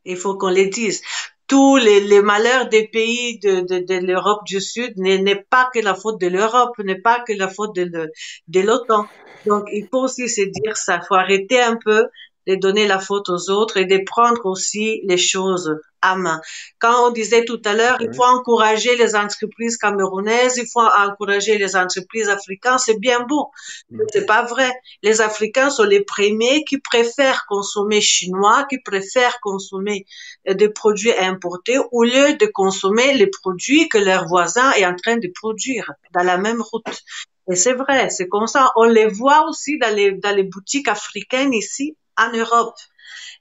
Speaker 1: Il faut qu'on les dise. tous les malheurs des pays de l'Europe du Sud n'est pas que la faute de l'Europe, n'est pas que la faute de l'OTAN. Donc, il faut aussi se dire ça. Il faut arrêter un peu de donner la faute aux autres et de prendre aussi les choses à main. Quand on disait tout à l'heure, il faut encourager les entreprises camerounaises, il faut encourager les entreprises africaines, c'est bien beau. Mais c'est pas vrai. Les Africains sont les premiers qui préfèrent consommer chinois, qui préfèrent consommer des produits importés au lieu de consommer les produits que leur voisin est en train de produire dans la même route. Et c'est vrai, c'est comme ça. On les voit aussi dans les boutiques africaines ici en Europe.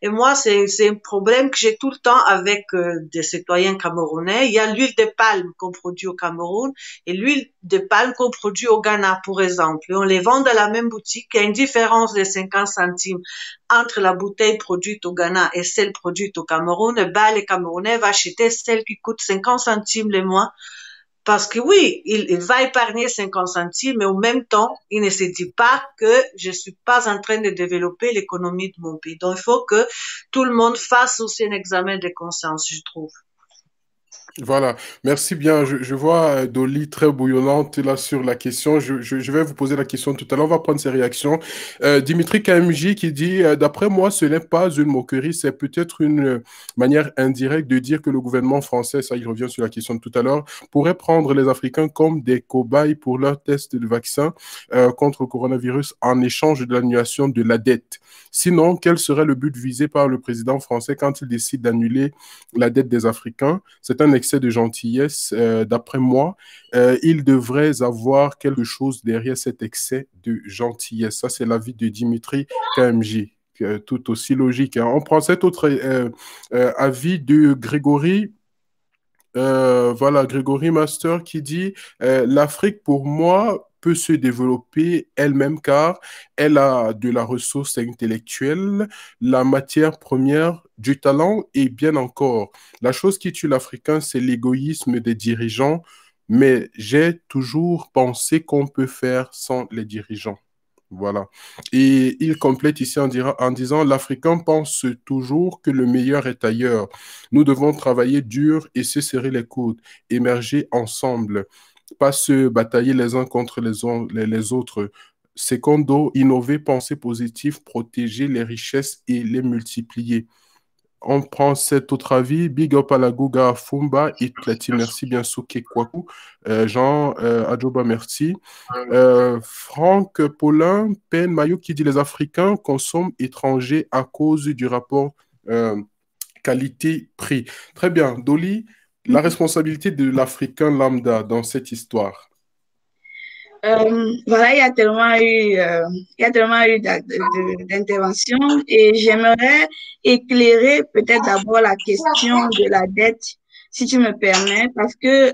Speaker 1: Et moi, c'est un problème que j'ai tout le temps avec des citoyens camerounais. Il y a l'huile de palme qu'on produit au Cameroun et l'huile de palme qu'on produit au Ghana, pour exemple. Et on les vend dans la même boutique. Il y a une différence de 50 centimes entre la bouteille produite au Ghana et celle produite au Cameroun. Et ben, les Camerounais vont acheter celle qui coûte 50 centimes le moins. Parce que oui, il va épargner 50 centimes, mais au même temps, il ne se dit pas que je suis pas en train de développer l'économie de mon pays. Donc, il faut que tout le monde fasse aussi un examen de conscience, je trouve.
Speaker 2: Voilà, merci bien. Je vois Dolly très bouillonnante là sur la question. Je vais vous poser la question tout à l'heure. On va prendre ses réactions. Dimitri KMJ qui dit, d'après moi, ce n'est pas une moquerie, c'est peut-être une manière indirecte de dire que le gouvernement français, ça il revient sur la question de tout à l'heure, pourrait prendre les Africains comme des cobayes pour leur test de vaccin contre le coronavirus en échange de l'annulation de la dette. Sinon, quel serait le but visé par le président français quand il décide d'annuler la dette des Africains? C'est un excès de gentillesse. D'après moi, il devrait avoir quelque chose derrière cet excès de gentillesse. Ça, c'est l'avis de Dimitri KMJ, tout aussi logique. On prend cet autre avis de Grégory. Voilà, Grégory Master qui dit l'Afrique, pour moi, peut se développer elle-même car elle a de la ressource intellectuelle, la matière première, du talent et bien encore. La chose qui tue l'Africain, c'est l'égoïsme des dirigeants, mais j'ai toujours pensé qu'on peut faire sans les dirigeants. Voilà. Et il complète ici en disant, l'Africain pense toujours que le meilleur est ailleurs. Nous devons travailler dur et se serrer les coudes, émerger ensemble, pas se batailler les uns contre les autres. Secondo, innover, penser positif, protéger les richesses et les multiplier. On prend cet autre avis. Big up à la Gouga Fumba et Tlati, merci bien Souké Kwaku. Jean Adjoba, merci. Franck Paulin, Pen Mayo qui dit les Africains consomment étrangers à cause du rapport qualité-prix. Très bien. Dolly, la responsabilité de l'Africain lambda dans cette histoire.
Speaker 4: Voilà, il y a tellement eu d'interventions et j'aimerais éclairer peut-être d'abord la question de la dette, si tu me permets, parce que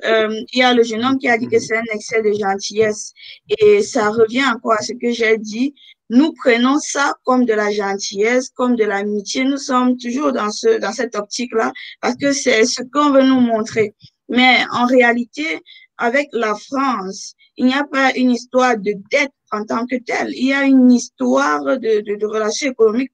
Speaker 4: il y a le jeune homme qui a dit que c'est un excès de gentillesse et ça revient encore à ce que j'ai dit. Nous prenons ça comme de la gentillesse, comme de l'amitié. Nous sommes toujours dans cette optique-là parce que c'est ce qu'on veut nous montrer. Mais en réalité, avec la France, il n'y a pas une histoire de dette en tant que telle. Il y a une histoire de relations économiques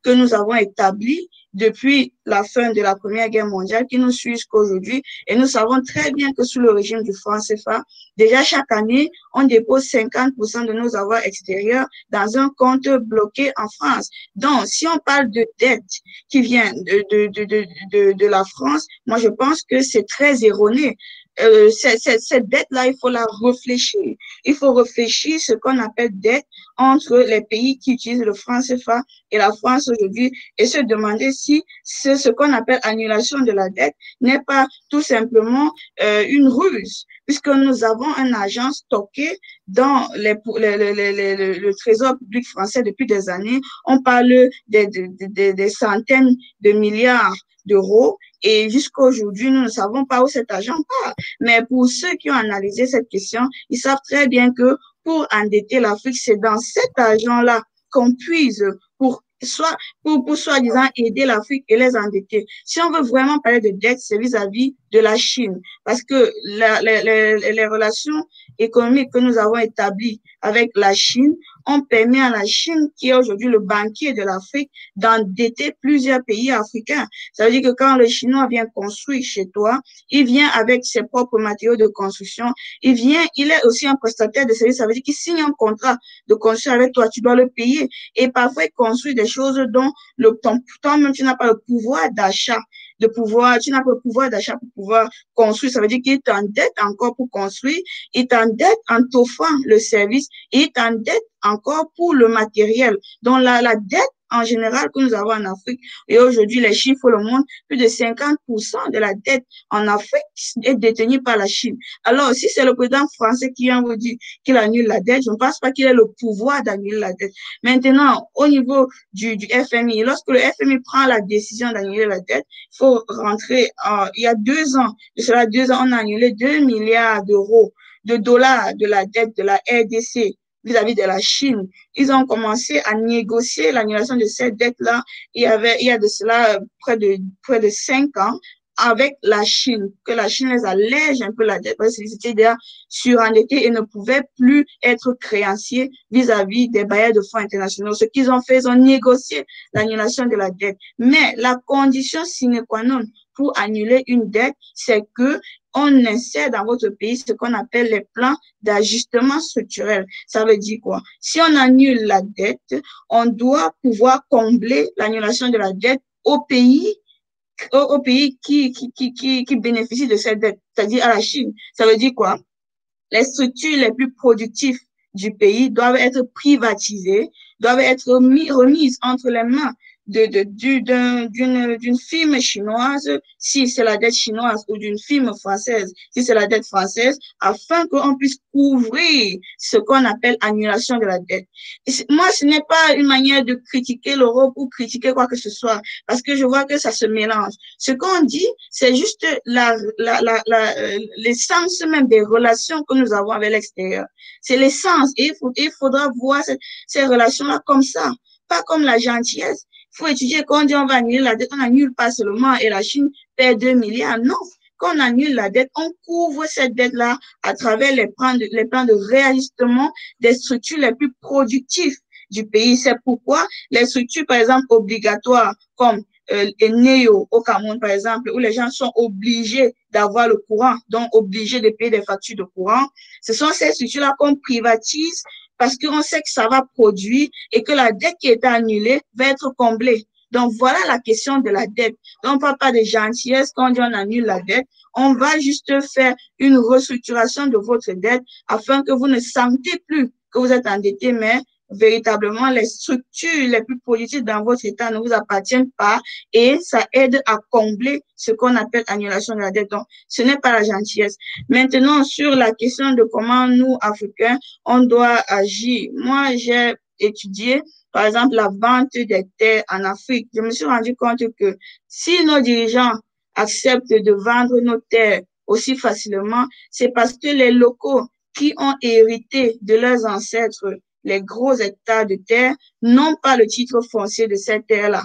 Speaker 4: que nous avons établies depuis la fin de la Première Guerre mondiale qui nous suit jusqu'aujourd'hui. Et nous savons très bien que sous le régime du franc CFA, déjà chaque année, on dépose 50% de nos avoirs extérieurs dans un compte bloqué en France. Donc, si on parle de dette qui vient de la France, moi, je pense que c'est très erroné. Cette dette-là, il faut la réfléchir. Il faut réfléchir ce qu'on appelle dette entre les pays qui utilisent le franc CFA et la France aujourd'hui et se demander si ce qu'on appelle annulation de la dette n'est pas tout simplement une ruse, puisque nous avons un argent stocké dans le trésor public français depuis des années. On parle des centaines de milliards d'euros. Et jusqu'à aujourd'hui, nous ne savons pas où cet argent part. Mais pour ceux qui ont analysé cette question, ils savent très bien que pour endetter l'Afrique, c'est dans cet argent-là qu'on puise pour soi-disant aider l'Afrique et les endetter. Si on veut vraiment parler de dette, c'est vis-à-vis de la Chine. Parce que les relations économiques que nous avons établies avec la Chine ont permis à la Chine, qui est aujourd'hui le banquier de l'Afrique, d'endetter plusieurs pays africains. Ça veut dire que quand le Chinois vient construire chez toi, il vient avec ses propres matériaux de construction, il est aussi un prestataire de services, ça veut dire qu'il signe un contrat de construire avec toi, tu dois le payer. Et parfois, il construit des choses dont toi-même, tu n'as pas le pouvoir d'achat, tu n'as pas le pouvoir d'achat pour pouvoir construire. Ça veut dire qu'il t'endette encore pour construire, il t'endette en t'offrant le service, et il t'endette encore pour le matériel. Donc, la dette en général que nous avons en Afrique, et aujourd'hui, les chiffres le montrent, plus de 50% de la dette en Afrique est détenue par la Chine. Alors, si c'est le président français qui vient vous dire qu'il annule la dette, je ne pense pas qu'il ait le pouvoir d'annuler la dette. Maintenant, au niveau du FMI, lorsque le FMI prend la décision d'annuler la dette, il faut rentrer, il y a 2 ans, de cela 2 ans, on a annulé 2 milliards d'euros de dollars de la dette de la RDC vis-à-vis de la Chine. Ils ont commencé à négocier l'annulation de cette dette-là. Il y a de cela près de 5 ans avec la Chine, que la Chine les allège un peu la dette parce qu'ils étaient déjà surendettés et ne pouvaient plus être créanciers vis-à-vis des bailleurs de fonds internationaux. Ce qu'ils ont fait, ils ont négocié l'annulation de la dette. Mais la condition sine qua non pour annuler une dette, c'est que on insère dans votre pays ce qu'on appelle les plans d'ajustement structurel. Ça veut dire quoi? Si on annule la dette, on doit pouvoir combler l'annulation de la dette au pays qui bénéficient de cette dette, c'est-à-dire à la Chine. Ça veut dire quoi? Les structures les plus productives du pays doivent être privatisées, doivent être remises entre les mains d'une firme chinoise, si c'est la dette chinoise, ou d'une firme française, si c'est la dette française, afin qu'on puisse couvrir ce qu'on appelle annulation de la dette. Et moi, ce n'est pas une manière de critiquer l'Europe ou critiquer quoi que ce soit, parce que je vois que ça se mélange. Ce qu'on dit, c'est juste l'essence même des relations que nous avons avec l'extérieur. C'est l'essence, et il faudra voir ces relations-là comme ça, pas comme la gentillesse. Il faut étudier quand on dit on va annuler la dette, on n'annule pas seulement et la Chine perd 2 milliards. Non, quand on annule la dette, on couvre cette dette-là à travers les plans de réajustement des structures les plus productives du pays. C'est pourquoi les structures, par exemple, obligatoires comme les NEO au Cameroun, par exemple, où les gens sont obligés d'avoir le courant, donc obligés de payer des factures de courant, ce sont ces structures-là qu'on privatise parce qu'on sait que ça va produire et que la dette qui est annulée va être comblée. Donc, voilà la question de la dette. Donc, on ne parle pas de gentillesse quand on dit on annule la dette. On va juste faire une restructuration de votre dette afin que vous ne sentez plus que vous êtes endetté, mais véritablement les structures les plus productives dans votre État ne vous appartiennent pas et ça aide à combler ce qu'on appelle annulation de la dette. Donc, ce n'est pas la gentillesse. Maintenant, sur la question de comment nous, Africains, on doit agir. Moi, j'ai étudié, par exemple, la vente des terres en Afrique. Je me suis rendu compte que si nos dirigeants acceptent de vendre nos terres aussi facilement, c'est parce que les locaux qui ont hérité de leurs ancêtres les gros hectares de terre n'ont pas le titre foncier de cette terre-là.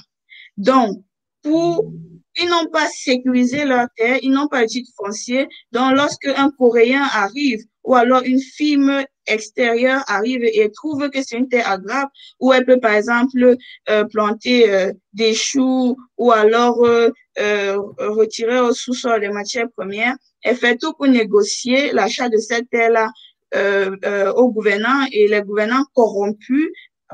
Speaker 4: Donc, ils n'ont pas sécurisé leur terre, ils n'ont pas le titre foncier. Donc, lorsque un Coréen arrive ou alors une firme extérieure arrive et trouve que c'est une terre agricole où elle peut, par exemple, planter des choux ou alors retirer au sous-sol des matières premières, elle fait tout pour négocier l'achat de cette terre-là aux gouvernants et les gouvernants corrompus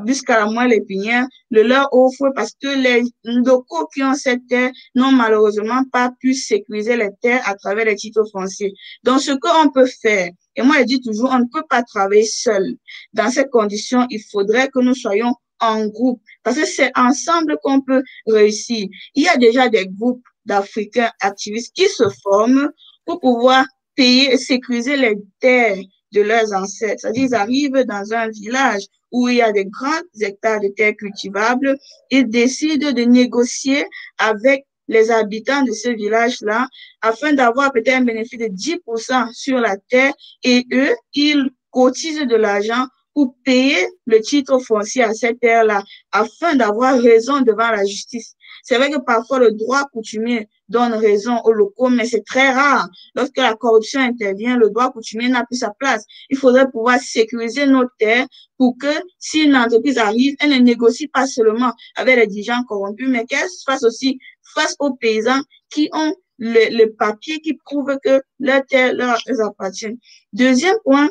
Speaker 4: jusqu'à la moelle épinière le leur offrent parce que les locaux qui ont cette terre n'ont malheureusement pas pu sécuriser les terres à travers les titres fonciers. Donc, ce qu'on peut faire, et moi je dis toujours, on ne peut pas travailler seul. Dans ces conditions, il faudrait que nous soyons en groupe parce que c'est ensemble qu'on peut réussir. Il y a déjà des groupes d'Africains activistes qui se forment pour pouvoir payer et sécuriser les terres de leurs ancêtres. C'est-à-dire, ils arrivent dans un village où il y a des grands hectares de terres cultivables, ils décident de négocier avec les habitants de ce village-là afin d'avoir peut-être un bénéfice de 10% sur la terre et eux, ils cotisent de l'argent pour payer le titre foncier à cette terre-là afin d'avoir raison devant la justice. C'est vrai que parfois le droit coutumier donne raison aux locaux, mais c'est très rare. Lorsque la corruption intervient, le droit coutumier n'a plus sa place. Il faudrait pouvoir sécuriser nos terres pour que si une entreprise arrive, elle ne négocie pas seulement avec les dirigeants corrompus, mais qu'elle fasse aussi face aux paysans qui ont le papier qui prouve que leur terre leur appartient. Deuxième point,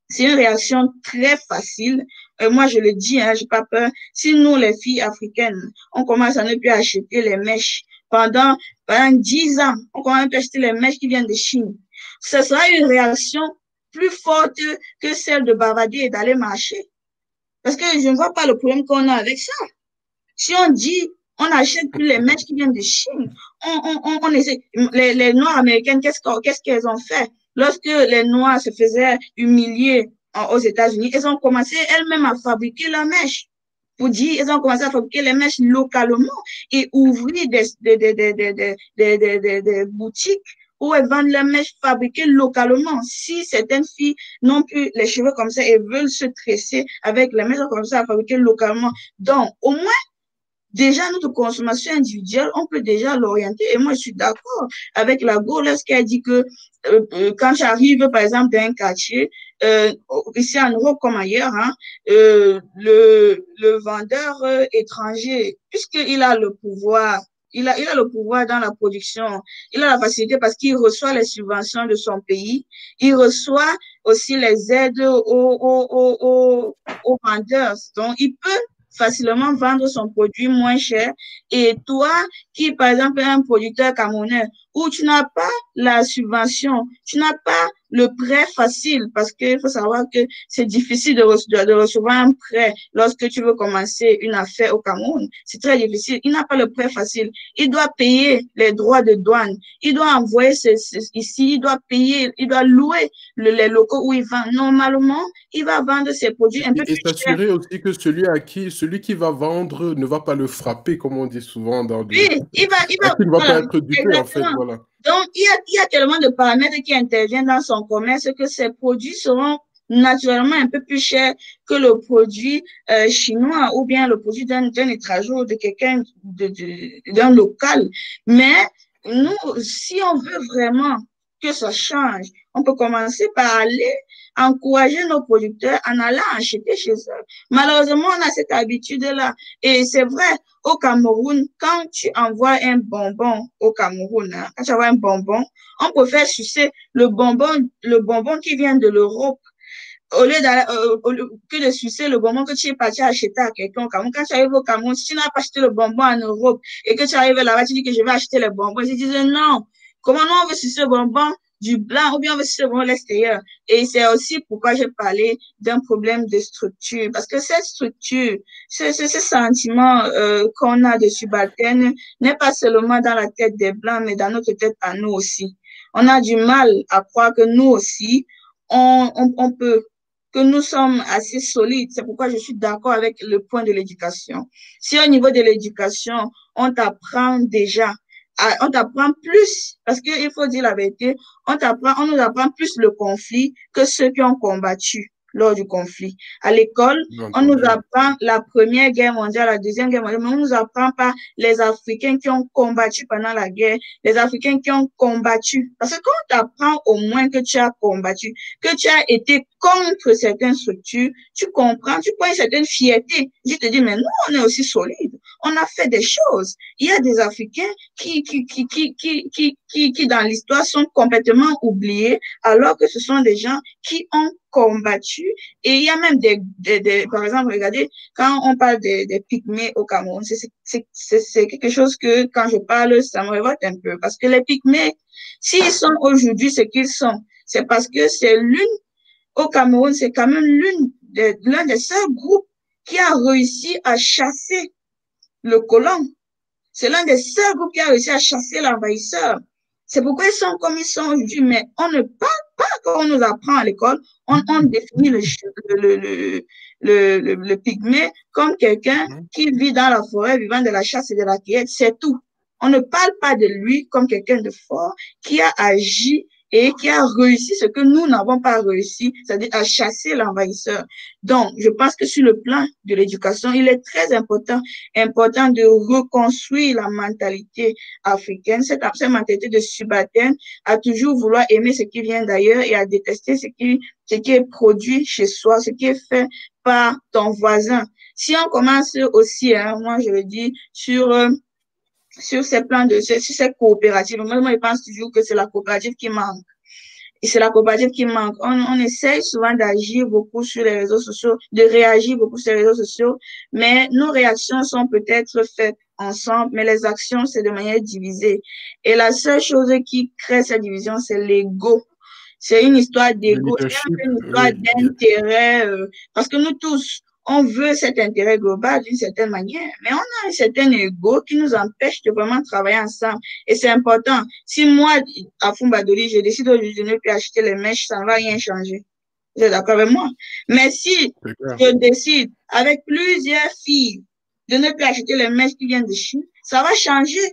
Speaker 4: c'est une réaction très facile. Moi, je le dis, hein, j'ai pas peur. Si nous, les filles africaines, on commence à ne plus acheter les mèches pendant 10 ans, on commence à plus acheter les mèches qui viennent de Chine, ce sera une réaction plus forte que celle de bavader et d'aller marcher. Parce que je ne vois pas le problème qu'on a avec ça. Si on dit, on n'achète plus les mèches qui viennent de Chine, on essaie. Les Noirs américaines, qu'est-ce qu'elles ont fait? Lorsque les Noirs se faisaient humilier aux États-Unis, elles ont commencé elles-mêmes à fabriquer leurs mèches. Pour dire, elles ont commencé à fabriquer les mèches localement et ouvrir des boutiques où elles vendent leurs mèches fabriquées localement. Si certaines filles n'ont plus les cheveux comme ça et veulent se tresser avec les mèches comme ça à fabriquer localement, donc au moins, déjà, notre consommation individuelle, on peut déjà l'orienter. Et moi, je suis d'accord avec la Go lorsqu'elle dit que quand j'arrive, par exemple, dans un quartier, ici en Europe comme ailleurs, hein, le vendeur étranger, puisqu'il a le pouvoir, il a le pouvoir dans la production, il a la facilité parce qu'il reçoit les subventions de son pays, il reçoit aussi les aides aux vendeurs. Donc, il peut facilement vendre son produit moins cher. Et toi, qui, par exemple, est un producteur camerounais, où tu n'as pas la subvention, tu n'as pas le prêt facile, parce qu'il faut savoir que c'est difficile de recevoir un prêt lorsque tu veux commencer une affaire au Cameroun. C'est très difficile. Il n'a pas le prêt facile. Il doit payer les droits de douane. Il doit envoyer ici, il doit payer, il doit louer les locaux où il vend. Normalement, il va vendre ses produits un peu plus cher.
Speaker 2: Et s'assurer aussi que celui qui va vendre ne va pas le frapper, comme on dit souvent dans
Speaker 4: Oui, il va
Speaker 2: ne va pas être dupé, en fait, voilà.
Speaker 4: Donc, il y a tellement de paramètres qui interviennent dans son commerce que ces produits seront naturellement un peu plus chers que le produit chinois ou bien le produit d'un étranger ou de quelqu'un d'un local. Mais nous, si on veut vraiment que ça change, on peut commencer par aller encourager nos producteurs en allant acheter chez eux. Malheureusement, on a cette habitude-là. Et c'est vrai, au Cameroun, quand tu envoies un bonbon au Cameroun, hein, quand tu envoies un bonbon, on préfère sucer le bonbon qui vient de l'Europe au lieu que de sucer le bonbon que tu es parti acheter à quelqu'un au Cameroun. Quand tu arrives au Cameroun, si tu n'as pas acheté le bonbon en Europe et que tu arrives là-bas, tu dis que je vais acheter le bonbon, ils disent non. Comment nous on veut sucer le bonbon du blanc ou bien on veut sucer le bonbon de l'extérieur? Et c'est aussi pourquoi j'ai parlé d'un problème de structure. Parce que cette structure, ce sentiment qu'on a de subalterne n'est pas seulement dans la tête des Blancs, mais dans notre tête à nous aussi. On a du mal à croire que nous aussi, on peut, que nous sommes assez solides. C'est pourquoi je suis d'accord avec le point de l'éducation. Si au niveau de l'éducation, on t'apprend déjà, on t'apprend plus, parce qu'il faut dire la vérité, on nous apprend plus le conflit que ceux qui ont combattu lors du conflit. À l'école, on nous apprend la Première Guerre mondiale, la Deuxième Guerre mondiale, mais on ne nous apprend pas les Africains qui ont combattu pendant la guerre, les Africains qui ont combattu. Parce que quand on t'apprend au moins que tu as combattu, que tu as été contre certaines structures, tu comprends, tu prends une certaine fierté. Je te dis, mais nous, on est aussi solides. On a fait des choses. Il y a des Africains qui dans l'histoire sont complètement oubliés, alors que ce sont des gens qui ont combattu. Et il y a même par exemple, regardez, quand on parle des Pygmées au Cameroun, c'est quelque chose que, quand je parle, ça me révolte un peu. Parce que les Pygmées, s'ils sont aujourd'hui ce qu'ils sont, c'est parce que au Cameroun, c'est quand même l'un des seuls groupes qui a réussi à chasser le colon. C'est l'un des seuls groupes qui a réussi à chasser l'envahisseur. C'est pourquoi ils sont comme ils sont aujourd'hui, mais on ne parle pas quand on nous apprend à l'école. On définit le pygmée comme quelqu'un qui vit dans la forêt, vivant de la chasse et de la cueillette, c'est tout. On ne parle pas de lui comme quelqu'un de fort qui a agi et qui a réussi ce que nous n'avons pas réussi, c'est-à-dire à chasser l'envahisseur. Donc, je pense que sur le plan de l'éducation, il est très important de reconstruire la mentalité africaine, cette mentalité de subalterne, à toujours vouloir aimer ce qui vient d'ailleurs et à détester ce qui est produit chez soi, ce qui est fait par ton voisin. Si on commence aussi, moi je le dis, sur ces plans sur ces coopératives, moi je pense toujours que c'est la coopérative qui manque. Et c'est la coopérative qui manque. On essaye souvent d'agir beaucoup sur les réseaux sociaux, de réagir beaucoup sur les réseaux sociaux, mais nos réactions sont peut-être faites ensemble, mais les actions, c'est de manière divisée. Et la seule chose qui crée cette division, c'est l'ego. C'est une histoire d'ego, c'est une histoire d'intérêt, parce que nous tous, on veut cet intérêt global d'une certaine manière, mais on a un certain ego qui nous empêche de vraiment travailler ensemble. Et c'est important. Si moi, à Fumbadoli, je décide aujourd'hui de ne plus acheter les mèches, ça ne va rien changer. Vous êtes d'accord avec moi? Mais si je décide avec plusieurs filles de ne plus acheter les mèches qui viennent de Chine, ça va changer.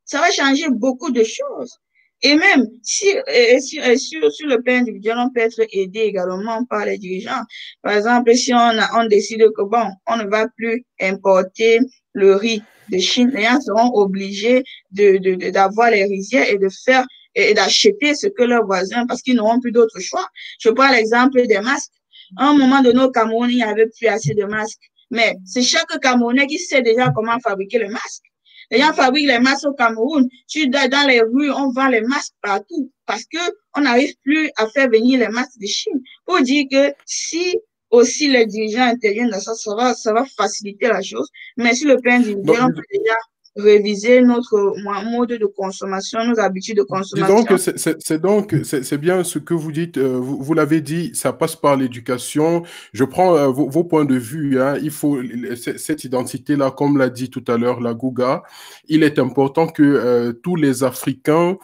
Speaker 4: Ça va changer beaucoup de choses. Et même, sur le plan individuel, on peut être aidé également par les dirigeants. Par exemple, si on décide que, bon, on ne va plus importer le riz de Chine, les gens seront obligés d'avoir les rizières et de faire et d'acheter ce que leurs voisins, parce qu'ils n'auront plus d'autre choix. Je prends l'exemple des masques. À un moment donné, au Cameroun, il n'y avait plus assez de masques. Mais c'est chaque Camerounais qui sait déjà comment fabriquer le masque. Les gens fabriquent les masques au Cameroun. Dans les rues, on vend les masques partout parce qu'on n'arrive plus à faire venir les masques de Chine. Pour dire que si aussi les dirigeants interviennent dans ça, ça va faciliter la chose. Mais sur le plan individuel, on peut déjà réviser notre mode de consommation, nos habitudes de consommation.
Speaker 2: Disons que c'est bien ce que vous dites. Vous l'avez dit, ça passe par l'éducation. Je prends vos points de vue. Hein. Il faut cette identité-là, comme l'a dit tout à l'heure la Gouga. Il est important que tous les Africains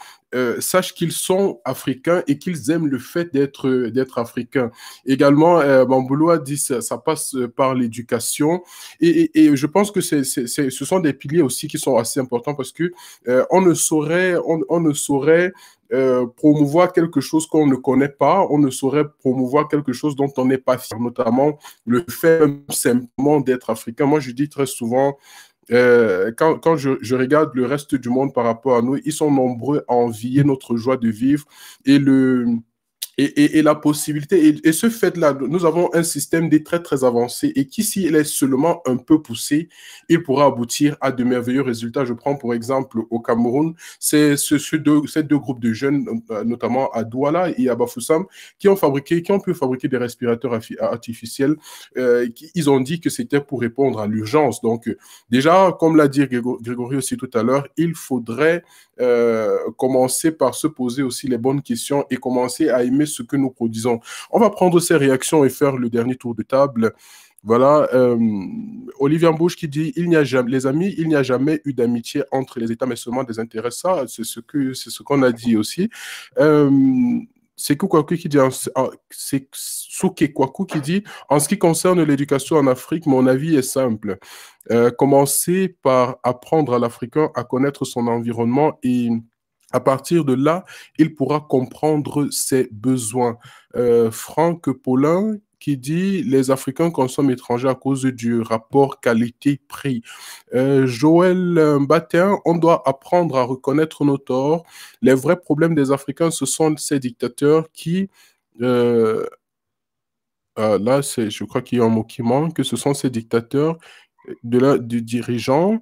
Speaker 2: sachent qu'ils sont africains et qu'ils aiment le fait d'être africains. Également, Mamboulou a dit ça passe par l'éducation et je pense que ce sont des piliers aussi qui sont assez importants parce que on ne saurait promouvoir quelque chose qu'on ne connaît pas, on ne saurait promouvoir quelque chose dont on n'est pas fier, notamment le fait simplement d'être africain. Moi, je dis très souvent, quand je regarde le reste du monde par rapport à nous, ils sont nombreux à envier notre joie de vivre et la possibilité, et ce fait-là, nous avons un système très, très avancé et qui, s'il est seulement un peu poussé, il pourra aboutir à de merveilleux résultats. Je prends pour exemple au Cameroun, c'est ces deux groupes de jeunes, notamment à Douala et à Bafoussam, qui ont pu fabriquer des respirateurs artificiels. Ils ont dit que c'était pour répondre à l'urgence. Donc, déjà, comme l'a dit Grégory aussi tout à l'heure, il faudrait commencer par se poser aussi les bonnes questions et commencer à aimer ce que nous produisons. On va prendre ces réactions et faire le dernier tour de table. Voilà, Olivier Ambouche qui dit les amis, il n'y a jamais eu d'amitié entre les États, mais seulement des intérêts. Ça, c'est ce qu'on a dit aussi. C'est Kwaku qui dit, c'est Souké Kwaku qui dit, en ce qui concerne l'éducation en Afrique, mon avis est simple. Commencer par apprendre à l'Africain à connaître son environnement et à partir de là, il pourra comprendre ses besoins. Franck Paulin qui dit « Les Africains consomment étrangers à cause du rapport qualité-prix ». Joël Batin, on doit apprendre à reconnaître nos torts. Les vrais problèmes des Africains, ce sont ces dictateurs qui... là, je crois qu'il y a un mot qui manque, que ce sont ces dictateurs du dirigeant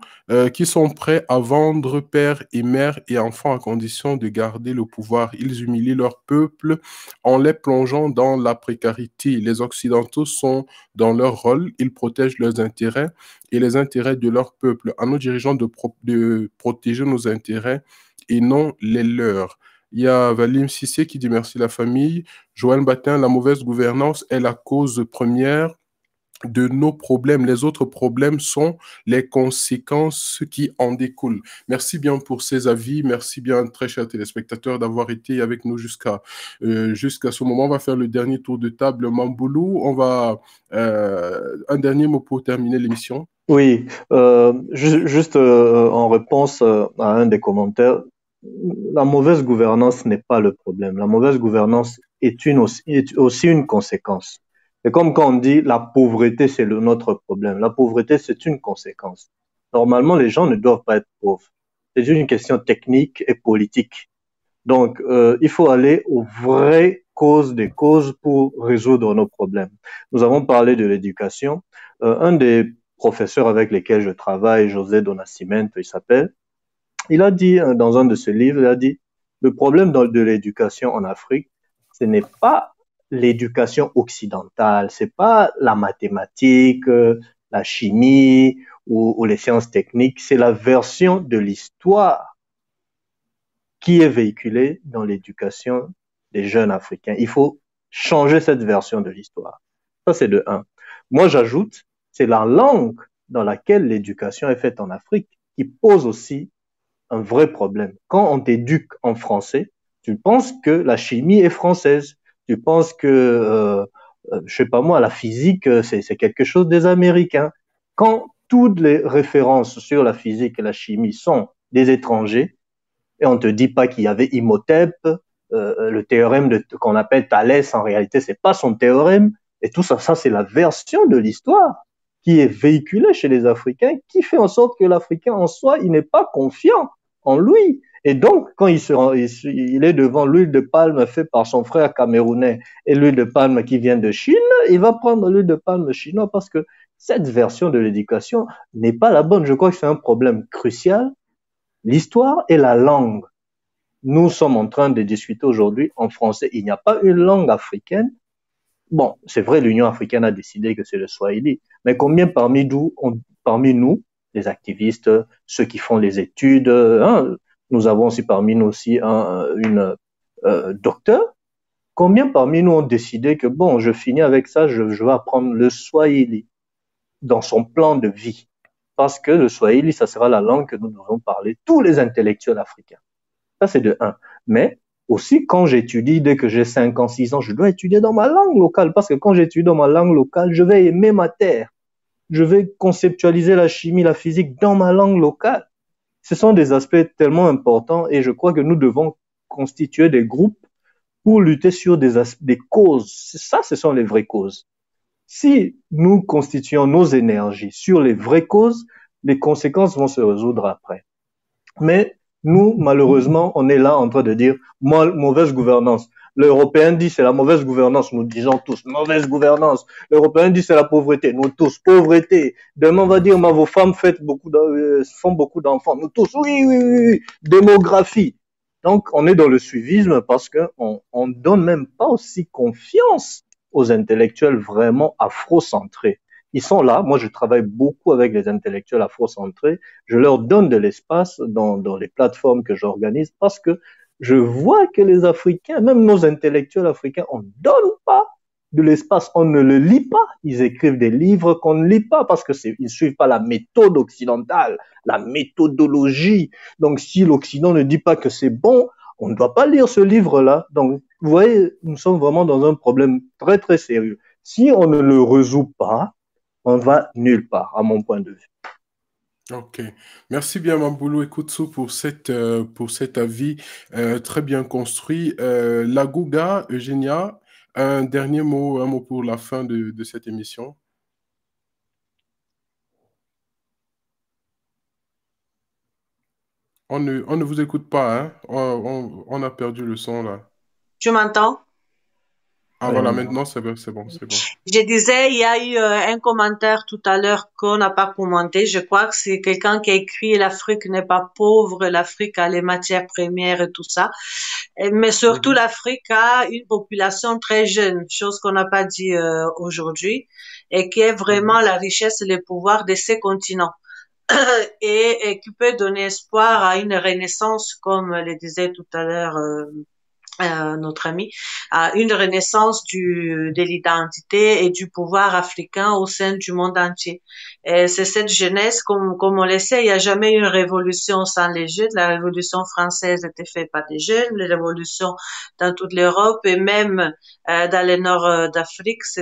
Speaker 2: qui sont prêts à vendre père et mère et enfants à condition de garder le pouvoir. Ils humilient leur peuple en les plongeant dans la précarité. Les Occidentaux sont dans leur rôle, ils protègent leurs intérêts et les intérêts de leur peuple. À nos dirigeants de protéger nos intérêts et non les leurs. Il y a Valim Sissé qui dit merci la famille. Joël Batin, la mauvaise gouvernance est la cause première de nos problèmes. Les autres problèmes sont les conséquences qui en découlent. Merci bien pour ces avis. Merci bien, très chers téléspectateurs, d'avoir été avec nous jusqu'à ce moment. On va faire le dernier tour de table. Mamboulou, on va un dernier mot pour terminer l'émission.
Speaker 3: Oui, juste en réponse à un des commentaires, la mauvaise gouvernance n'est pas le problème. La mauvaise gouvernance est aussi une conséquence. C'est comme quand on dit la pauvreté, c'est notre problème. La pauvreté, c'est une conséquence. Normalement, les gens ne doivent pas être pauvres. C'est une question technique et politique. Donc, il faut aller aux vraies causes des causes pour résoudre nos problèmes. Nous avons parlé de l'éducation. Un des professeurs avec lesquels je travaille, José Donacimento, il s'appelle, il a dit dans un de ses livres, il a dit, le problème de l'éducation en Afrique, ce n'est pas l'éducation occidentale, c'est pas la mathématique, la chimie ou les sciences techniques, c'est la version de l'histoire qui est véhiculée dans l'éducation des jeunes Africains. Il faut changer cette version de l'histoire. Ça, c'est de un. Moi, j'ajoute, c'est la langue dans laquelle l'éducation est faite en Afrique qui pose aussi un vrai problème. Quand on t'éduque en français, tu penses que la chimie est française. Tu penses que, je sais pas moi, la physique, c'est quelque chose des Américains. Quand toutes les références sur la physique et la chimie sont des étrangers, et on te dit pas qu'il y avait Imhotep, le théorème qu'on appelle Thalès, en réalité, c'est pas son théorème, et tout ça, c'est la version de l'histoire qui est véhiculée chez les Africains, qui fait en sorte que l'Africain en soi, il n'est pas confiant en lui. Et donc, quand il est devant l'huile de palme faite par son frère camerounais et l'huile de palme qui vient de Chine, il va prendre l'huile de palme chinoise parce que cette version de l'éducation n'est pas la bonne. Je crois que c'est un problème crucial. L'histoire et la langue. Nous sommes en train de discuter aujourd'hui en français. Il n'y a pas une langue africaine. Bon, c'est vrai, l'Union africaine a décidé que c'est le Swahili. Mais combien parmi nous, les activistes, ceux qui font les études, nous avons aussi parmi nous aussi une docteur. Combien parmi nous ont décidé que bon, je finis avec ça, je vais apprendre le Swahili dans son plan de vie? Parce que le Swahili, ça sera la langue que nous devons parler, tous les intellectuels africains. Ça, c'est de un. Mais aussi, quand j'étudie, dès que j'ai 5 ans, 6 ans, je dois étudier dans ma langue locale. Parce que quand j'étudie dans ma langue locale, je vais aimer ma terre. Je vais conceptualiser la chimie, la physique dans ma langue locale. Ce sont des aspects tellement importants et je crois que nous devons constituer des groupes pour lutter sur des causes. Ça, ce sont les vraies causes. Si nous constituons nos énergies sur les vraies causes, les conséquences vont se résoudre après. Mais nous, malheureusement, on est là en train de dire mauvaise gouvernance. L'Européen dit c'est la mauvaise gouvernance, nous disons tous mauvaise gouvernance. L'Européen dit c'est la pauvreté, nous tous pauvreté. Demain on va dire vos femmes font beaucoup d'enfants, nous tous oui. Démographie. Donc on est dans le suivisme parce que on donne même pas aussi confiance aux intellectuels vraiment afrocentrés. Ils sont là. Moi, je travaille beaucoup avec les intellectuels afrocentrés. Je leur donne de l'espace dans les plateformes que j'organise parce que je vois que les Africains, même nos intellectuels africains, on ne donne pas de l'espace. On ne le lit pas. Ils écrivent des livres qu'on ne lit pas parce que ils suivent pas la méthode occidentale, la méthodologie. Donc, si l'Occident ne dit pas que c'est bon, on ne doit pas lire ce livre-là. Donc, vous voyez, nous sommes vraiment dans un problème très, très sérieux. Si on ne le résout pas, on va nulle part, à mon point de vue.
Speaker 2: Ok. Merci bien, Mamboulou Ekutsu, pour cet avis très bien construit. Lagouga, Eugénia, un mot pour la fin de cette émission. On ne vous écoute pas, hein? On a perdu le son, là.
Speaker 1: Tu m'entends?
Speaker 2: Ah voilà, maintenant c'est bon.
Speaker 1: Je disais, il y a eu un commentaire tout à l'heure qu'on n'a pas commenté. Je crois que c'est quelqu'un qui a écrit l'Afrique n'est pas pauvre, l'Afrique a les matières premières et tout ça. Mais surtout, l'Afrique a une population très jeune, chose qu'on n'a pas dit aujourd'hui, et qui est vraiment la richesse et le pouvoir de ces continents. et qui peut donner espoir à une renaissance, comme le disait tout à l'heure notre ami, à une renaissance de l'identité et du pouvoir africain au sein du monde entier. Et c'est cette jeunesse, comme on le sait, il n'y a jamais eu une révolution sans les jeunes. La révolution française était faite par des jeunes, les révolutions dans toute l'Europe et même dans le nord d'Afrique, ça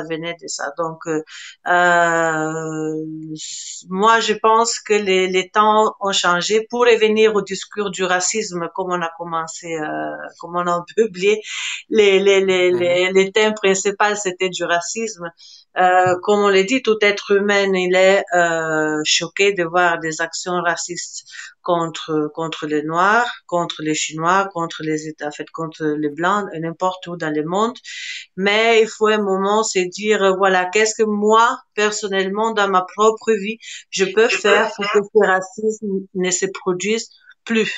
Speaker 1: venait de ça. Donc, moi, je pense que les temps ont changé. Pour revenir au discours du racisme, comme on a commencé, comme on a publié, les thèmes principaux, c'était du racisme. Comme on l'a dit, tout être humain, il est choqué de voir des actions racistes contre les Noirs, contre les Chinois, contre les États, en fait, contre les Blancs, n'importe où dans le monde. Mais il faut un moment se dire, voilà, qu'est-ce que moi, personnellement, dans ma propre vie, je peux faire pour que ce racisme ne se produise plus?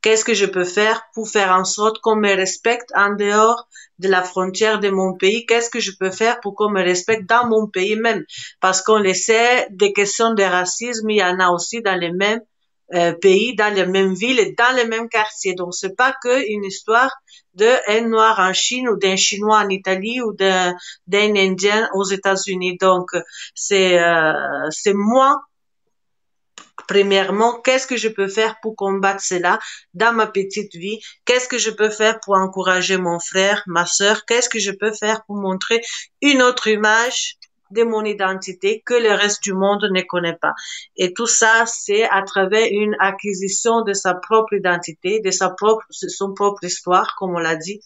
Speaker 1: Qu'est-ce que je peux faire pour faire en sorte qu'on me respecte en dehors de la frontière de mon pays? Qu'est-ce que je peux faire pour qu'on me respecte dans mon pays même? Parce qu'on le sait, des questions de racisme, il y en a aussi dans les mêmes pays, dans les mêmes villes et dans les mêmes quartiers. Donc, c'est pas que une histoire d'un Noir en Chine ou d'un Chinois en Italie ou d'un Indien aux États-Unis. Donc, c'est moi. Premièrement, qu'est-ce que je peux faire pour combattre cela dans ma petite vie? Qu'est-ce que je peux faire pour encourager mon frère, ma sœur? Qu'est-ce que je peux faire pour montrer une autre image de mon identité que le reste du monde ne connaît pas? Et tout ça, c'est à travers une acquisition de sa propre identité, de son propre histoire, comme on l'a dit,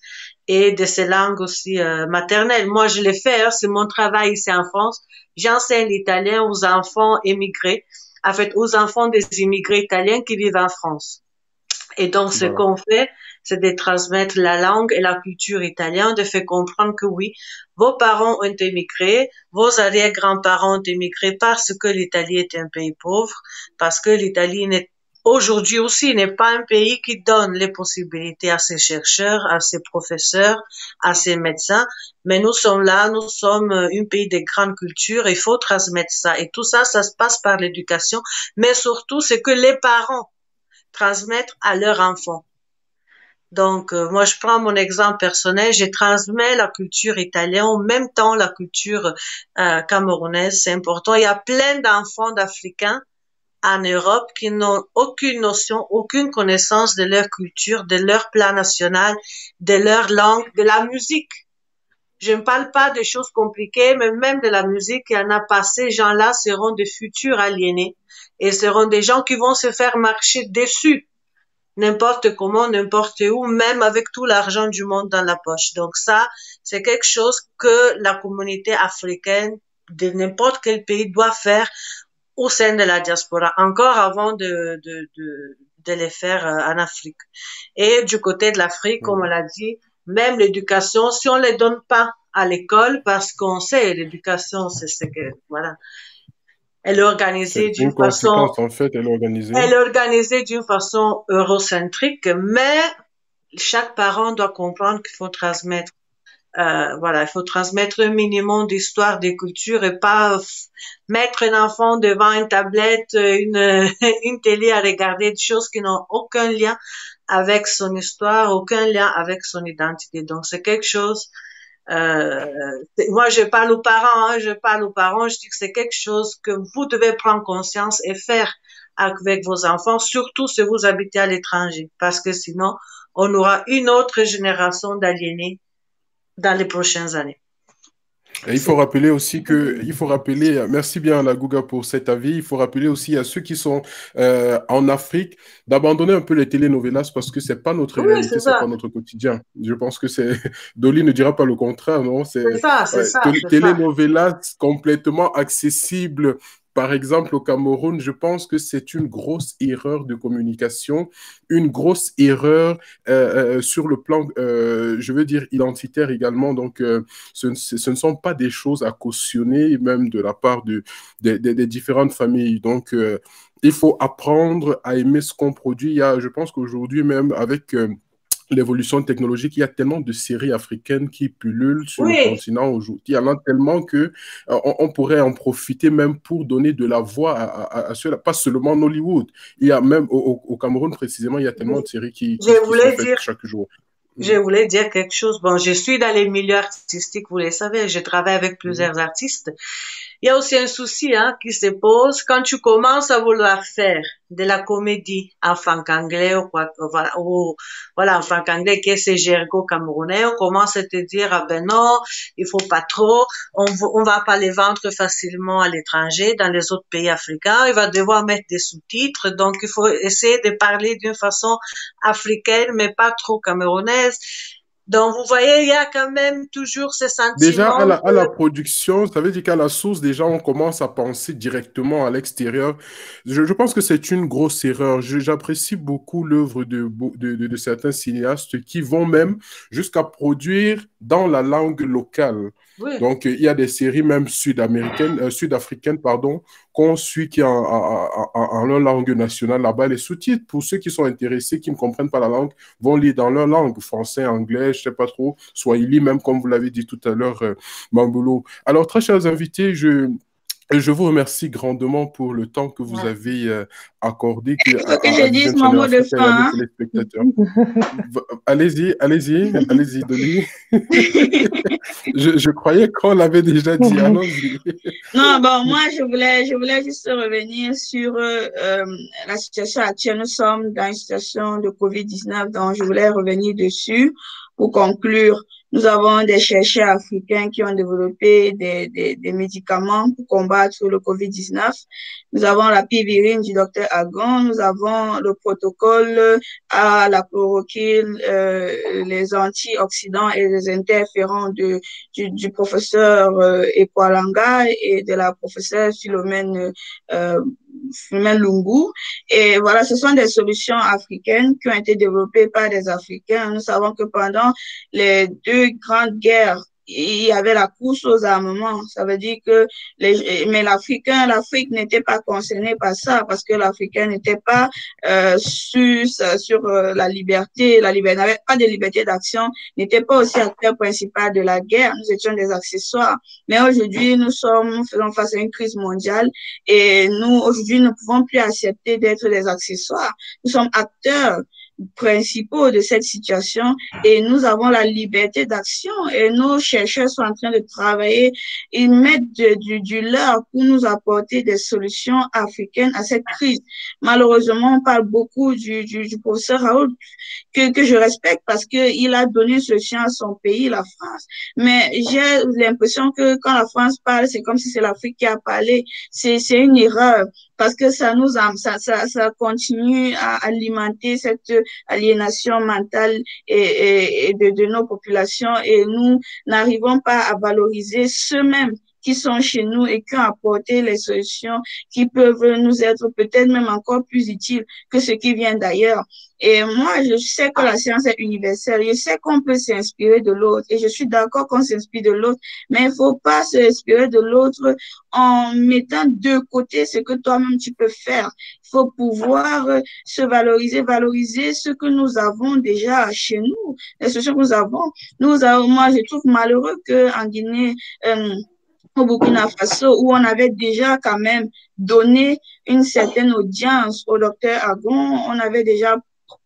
Speaker 1: et de ses langues aussi maternelles. Moi, je l'ai fait, hein, c'est mon travail ici en France. J'enseigne l'italien aux enfants émigrés, en fait, aux enfants des immigrés italiens qui vivent en France. Et donc, ce
Speaker 2: Voilà.
Speaker 1: qu'on fait, c'est de transmettre la langue et la culture italienne, de faire comprendre que oui, vos parents ont émigré, vos arrière-grands-parents ont émigré parce que l'Italie est un pays pauvre, parce que l'Italie aujourd'hui aussi n'est pas un pays qui donne les possibilités à ses chercheurs, à ses professeurs, à ses médecins. Mais nous sommes là, nous sommes un pays de grande culture, il faut transmettre ça. Et tout ça, ça se passe par l'éducation, mais surtout, c'est que les parents transmettent à leurs enfants. Donc, moi, je prends mon exemple personnel, je transmets la culture italienne, en même temps la culture camerounaise, c'est important. Il y a plein d'enfants d'Africains en Europe qui n'ont aucune notion, aucune connaissance de leur culture, de leur plat national, de leur langue, de la musique. Je ne parle pas de choses compliquées, mais même de la musique, il y en a pas. Ces gens-là seront des futurs aliénés et seront des gens qui vont se faire marcher dessus, n'importe comment, n'importe où, même avec tout l'argent du monde dans la poche. Donc ça, c'est quelque chose que la communauté africaine de n'importe quel pays doit faire au sein de la diaspora, encore avant de les faire en Afrique. Et du côté de l'Afrique, comme on l'a dit, même l'éducation, si on ne les donne pas à l'école, parce qu'on sait, l'éducation, c'est que, voilà, elle est organisée
Speaker 2: C'est une conséquence, en fait, elle est organisée
Speaker 1: d'une façon eurocentrique, mais chaque parent doit comprendre qu'il faut transmettre. Voilà, il faut transmettre un minimum d'histoire, de culture et pas mettre un enfant devant une tablette, une télé à regarder des choses qui n'ont aucun lien avec son histoire, aucun lien avec son identité. Donc c'est quelque chose. Moi je parle aux parents, hein, je dis que c'est quelque chose que vous devez prendre conscience et faire avec vos enfants, surtout si vous habitez à l'étranger, parce que sinon on aura une autre génération d'aliénés dans les prochaines années.
Speaker 2: Et il faut rappeler aussi merci bien à la Gouga pour cet avis, il faut rappeler aussi à ceux qui sont en Afrique d'abandonner un peu les telenovelas parce que c'est pas notre réalité, c'est pas notre quotidien. Je pense que Dolly ne dira pas le contraire, non?
Speaker 1: C'est ça.
Speaker 2: Telenovelas complètement accessibles. Par exemple, au Cameroun, je pense que c'est une grosse erreur de communication, une grosse erreur sur le plan, je veux dire, identitaire également. Donc, ce ne sont pas des choses à cautionner, même de la part des différentes familles. Donc, il faut apprendre à aimer ce qu'on produit. Je pense qu'aujourd'hui, même avec l'évolution technologique, il y a tellement de séries africaines qui pullulent sur le
Speaker 1: Oui,
Speaker 2: continent aujourd'hui. Il y en a tellement que on pourrait en profiter même pour donner de la voix à ceux-là, pas seulement en Hollywood. Il y a même au Cameroun précisément, il y a tellement de séries
Speaker 1: je
Speaker 2: qui sont
Speaker 1: voulais
Speaker 2: faites
Speaker 1: dire,
Speaker 2: chaque jour.
Speaker 1: je voulais dire quelque chose. Bon, je suis dans les milieux artistiques, vous le savez, je travaille avec
Speaker 2: Mhm.
Speaker 1: plusieurs artistes. Il y a aussi un souci qui se pose quand tu commences à vouloir faire de la comédie en franc-anglais ou quoi, voilà, en franc-anglais, qui est ce jergo camerounais, on commence à te dire, ah ben non, il faut pas trop, on va pas les vendre facilement à l'étranger, dans les autres pays africains, il va devoir mettre des sous-titres, donc il faut essayer de parler d'une façon africaine, mais pas trop camerounaise. Donc, vous voyez, il y a quand même toujours ce
Speaker 2: Déjà,
Speaker 1: sentiment
Speaker 2: à la production, ça veut dire qu'à la source, déjà, on commence à penser directement à l'extérieur. Je pense que c'est une grosse erreur. J'apprécie beaucoup l'œuvre de certains cinéastes qui vont même jusqu'à produire dans la langue locale.
Speaker 1: oui.
Speaker 2: Donc, il y a des séries même sud-américaines, sud-africaines, pardon, qu'on suit qui en leur langue nationale là-bas. Les sous-titres, pour ceux qui sont intéressés, qui ne comprennent pas la langue, vont lire dans leur langue, français, anglais, je sais pas trop, swahili, même comme vous l'avez dit tout à l'heure, Mamboulou. Alors, très chers invités, je vous remercie grandement pour le temps que vous avez accordé
Speaker 4: Il faut que je
Speaker 2: à
Speaker 4: dise
Speaker 2: Vision
Speaker 4: mon
Speaker 2: Channel
Speaker 4: mot de
Speaker 2: Africa et à nos
Speaker 4: fin.
Speaker 2: téléspectateurs. Allez-y, Dolly. Je croyais qu'on l'avait déjà dit. Allons-y.
Speaker 4: Non, bon, moi, je voulais juste revenir sur la situation actuelle. Nous sommes dans une situation de COVID-19, donc je voulais revenir dessus pour conclure. Nous avons des chercheurs africains qui ont développé des médicaments pour combattre le COVID-19. Nous avons la pivirine du docteur Agon, nous avons le protocole à la chloroquine, les antioxydants et les interférents du professeur Ekwalanga et de la professeure Philomène Lungu. Et voilà, ce sont des solutions africaines qui ont été développées par des Africains. Nous savons que pendant les deux grandes guerres, il y avait la course aux armements. Ça veut dire que mais l'Afrique n'était pas concernée par ça parce que l'Africain n'était pas sur la liberté, n'avait pas de liberté d'action, n'était pas aussi acteur principal de la guerre. Nous étions des accessoires. Mais aujourd'hui, nous faisons face à une crise mondiale et aujourd'hui, nous ne pouvons plus accepter d'être des accessoires. Nous sommes acteurs principaux de cette situation et nous avons la liberté d'action et nos chercheurs sont en train de travailler, ils mettent du leur pour nous apporter des solutions africaines à cette crise. Malheureusement, on parle beaucoup du professeur Raoult que je respecte parce qu'il a donné ce solution à son pays, la France. Mais j'ai l'impression que quand la France parle, c'est comme si c'est l'Afrique qui a parlé. C'est une erreur parce que ça continue à alimenter cette aliénation mentale et de nos populations et nous n'arrivons pas à valoriser ceux-mêmes qui sont chez nous et qui ont apporté les solutions qui peuvent nous être peut-être même encore plus utiles que ce qui vient d'ailleurs. Et moi, je sais que la science est universelle. Je sais qu'on peut s'inspirer de l'autre et je suis d'accord qu'on s'inspire de l'autre, mais il ne faut pas s'inspirer de l'autre en mettant de côté ce que toi-même tu peux faire. Il faut pouvoir se valoriser ce que nous avons déjà chez nous, les solutions que nous avons. Moi, je trouve malheureux qu'en Guinée, au Burkina Faso, où on avait déjà quand même donné une certaine audience au docteur Agon, on avait déjà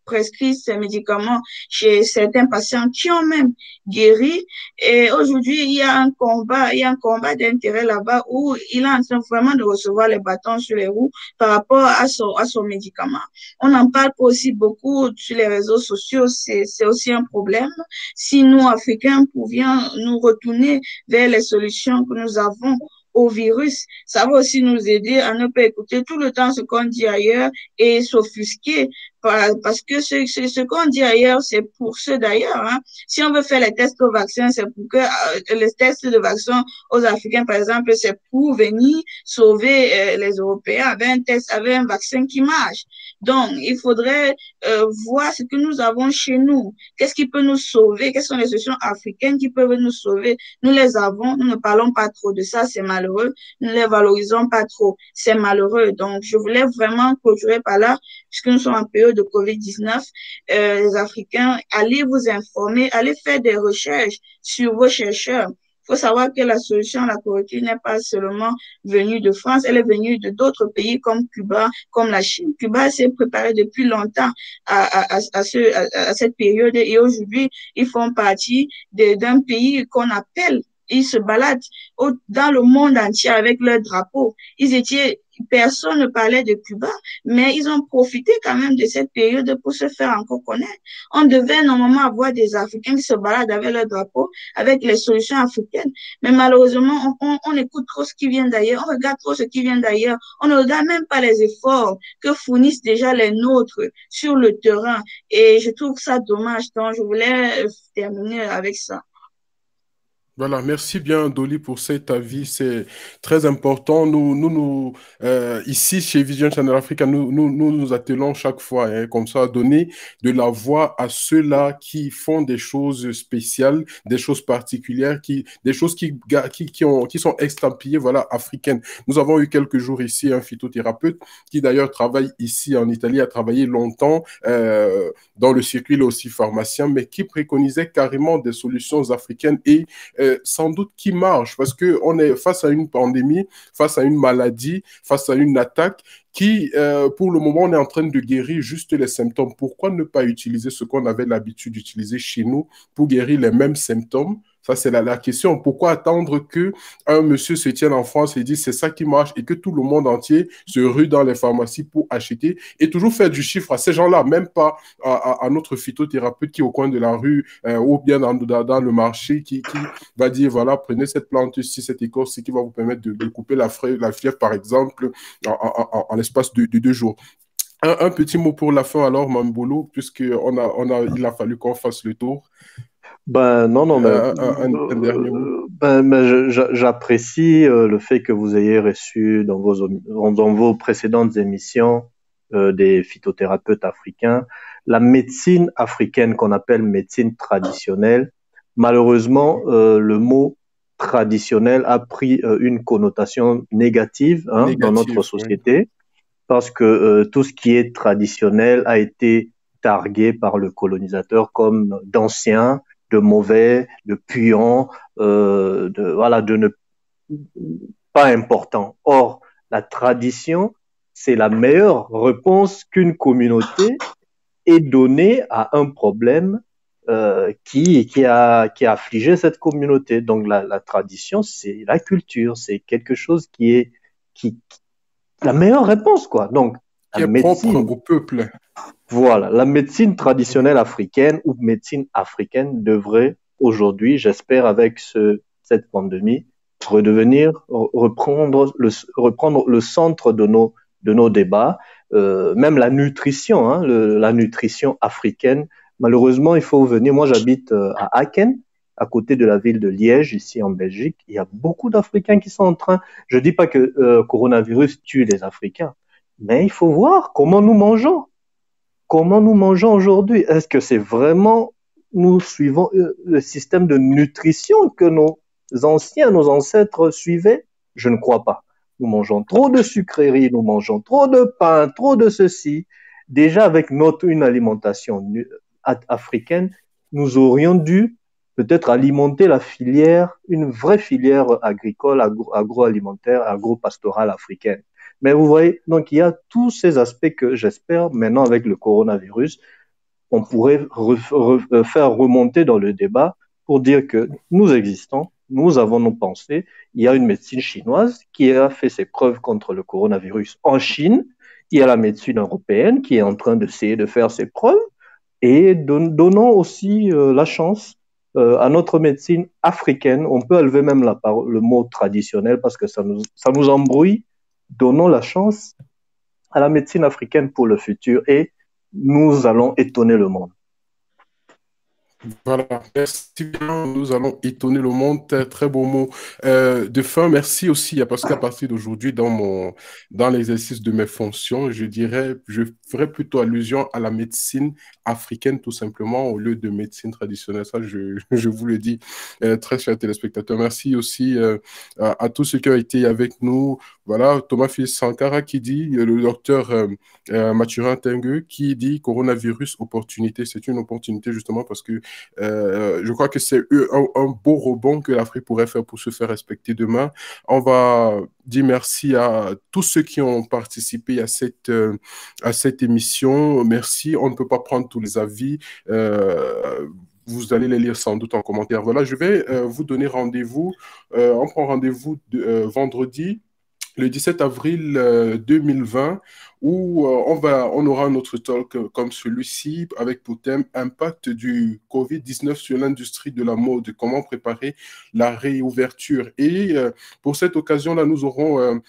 Speaker 4: prescrit ces médicaments chez certains patients qui ont même guéri. Et aujourd'hui, il y a un combat d'intérêt là-bas où il est en train vraiment de recevoir les bâtons sur les roues par rapport à son médicament. On en parle aussi beaucoup sur les réseaux sociaux, c'est aussi un problème. Si nous, Africains, pouvions nous retourner vers les solutions que nous avons au virus, ça va aussi nous aider à ne pas écouter tout le temps ce qu'on dit ailleurs et s'offusquer parce que ce qu'on dit ailleurs, c'est pour ceux d'ailleurs. Hein. Si on veut faire les tests au vaccin, c'est pour que les tests de vaccin aux Africains, par exemple, c'est pour venir sauver les Européens avec un vaccin qui marche. Donc, il faudrait voir ce que nous avons chez nous. Qu'est-ce qui peut nous sauver? Quelles sont les solutions africaines qui peuvent nous sauver? Nous les avons, nous ne parlons pas trop de ça, c'est malheureux. Nous ne les valorisons pas trop, c'est malheureux. Donc, je voulais vraiment clôturer par là, puisque nous sommes en période période de COVID-19, les Africains, allez vous informer, allez faire des recherches sur vos chercheurs. Il faut savoir que la solution à la couverture n'est pas seulement venue de France, elle est venue de d'autres pays comme Cuba, comme la Chine. Cuba s'est préparé depuis longtemps à cette période et aujourd'hui, ils font partie d'un pays qu'on appelle, ils se baladent dans le monde entier avec leur drapeau. Personne ne parlait de Cuba, mais ils ont profité quand même de cette période pour se faire encore connaître. On devait normalement avoir des Africains qui se baladent avec leur drapeau, avec les solutions africaines. Mais malheureusement, on écoute trop ce qui vient d'ailleurs, on regarde trop ce qui vient d'ailleurs. On ne regarde même pas les efforts que fournissent déjà les nôtres sur le terrain. Et je trouve ça dommage. Donc, je voulais terminer avec ça.
Speaker 2: Voilà, merci bien Dolly pour cet avis, c'est très important. Ici chez Vision Channel Africa, nous attelons chaque fois, hein, comme ça, à donner de la voix à ceux-là qui font des choses spéciales, des choses particulières, des choses qui sont estampillées, voilà, africaines. Nous avons eu quelques jours ici un phytothérapeute qui d'ailleurs travaille ici en Italie, a travaillé longtemps dans le circuit, il est aussi pharmacien, mais qui préconisait carrément des solutions africaines et sans doute qui marche parce qu'on est face à une pandémie, face à une maladie, face à une attaque qui, pour le moment, on est en train de guérir juste les symptômes. Pourquoi ne pas utiliser ce qu'on avait l'habitude d'utiliser chez nous pour guérir les mêmes symptômes? Ça, c'est la question. Pourquoi attendre qu'un monsieur se tienne en France et dise c'est ça qui marche et que tout le monde entier se rue dans les pharmacies pour acheter et toujours faire du chiffre à ces gens-là, même pas à notre phytothérapeute qui est au coin de la rue ou bien dans le marché qui va dire voilà, prenez cette plante-ci, cette écorce qui va vous permettre de couper la fièvre, par exemple, en l'espace de 2 jours. Un petit mot pour la fin alors, Mambolo, puisqu'il a fallu qu'on fasse le tour.
Speaker 3: Non, mais,
Speaker 2: un dernier mot.
Speaker 3: J'apprécie le fait que vous ayez reçu dans vos précédentes émissions des phytothérapeutes africains. La médecine africaine qu'on appelle médecine traditionnelle, malheureusement, le mot traditionnel a pris une connotation négative dans notre société, oui. Parce que tout ce qui est traditionnel a été targué par le colonisateur comme d'ancien, de mauvais, de puant, de ne pas important. Or, la tradition, c'est la meilleure réponse qu'une communauté ait donnée à un problème qui a affligé cette communauté. Donc, la tradition, c'est la culture, c'est quelque chose qui est la meilleure réponse, quoi. Donc,
Speaker 2: qui est propre au peuple.
Speaker 3: Voilà, la médecine traditionnelle africaine ou médecine africaine devrait aujourd'hui, j'espère avec cette pandémie, reprendre le centre de nos débats, même la nutrition, la nutrition africaine. Malheureusement, il faut venir. Moi, j'habite à Aken, à côté de la ville de Liège, ici en Belgique. Il y a beaucoup d'Africains qui sont en train. Je dis pas que coronavirus tue les Africains, mais il faut voir comment nous mangeons. Comment nous mangeons aujourd'hui? Est-ce que c'est vraiment, nous suivons le système de nutrition que nos ancêtres suivaient? Je ne crois pas. Nous mangeons trop de sucreries, nous mangeons trop de pain, trop de ceci. Déjà, avec une alimentation africaine, nous aurions dû peut-être alimenter la filière, une vraie filière agricole, agroalimentaire, agro-pastorale africaine. Mais vous voyez, donc il y a tous ces aspects que j'espère maintenant avec le coronavirus, on pourrait faire remonter dans le débat pour dire que nous existons, nous avons nos pensées. Il y a une médecine chinoise qui a fait ses preuves contre le coronavirus en Chine. Il y a la médecine européenne qui est en train d'essayer de faire ses preuves et donnons aussi la chance à notre médecine africaine. On peut enlever même le mot traditionnel parce que ça nous embrouille. Donnons la chance à la médecine africaine pour le futur et nous allons étonner le monde.
Speaker 2: Voilà, merci bien. Nous allons étonner le monde. Très beau mot de fin. Merci aussi, parce qu'à partir d'aujourd'hui, dans l'exercice de mes fonctions, je ferai plutôt allusion à la médecine africaine, tout simplement, au lieu de médecine traditionnelle. Ça, je vous le dis, très chers téléspectateurs. Merci aussi à tous ceux qui ont été avec nous. Voilà, Thomas Fils Sankara qui dit, le docteur Mathurin Tengue qui dit coronavirus opportunité. C'est une opportunité justement parce que je crois que c'est un beau rebond que l'Afrique pourrait faire pour se faire respecter demain. On va dire merci à tous ceux qui ont participé à cette émission. Merci. On ne peut pas prendre tous les avis. Vous allez les lire sans doute en commentaire. Voilà, je vais vous donner rendez-vous. On prend rendez-vous vendredi le 17 avril 2020, où on aura un autre talk comme celui-ci avec pour thème Impact du Covid-19 sur l'industrie de la mode, comment préparer la réouverture. Et pour cette occasion-là, nous aurons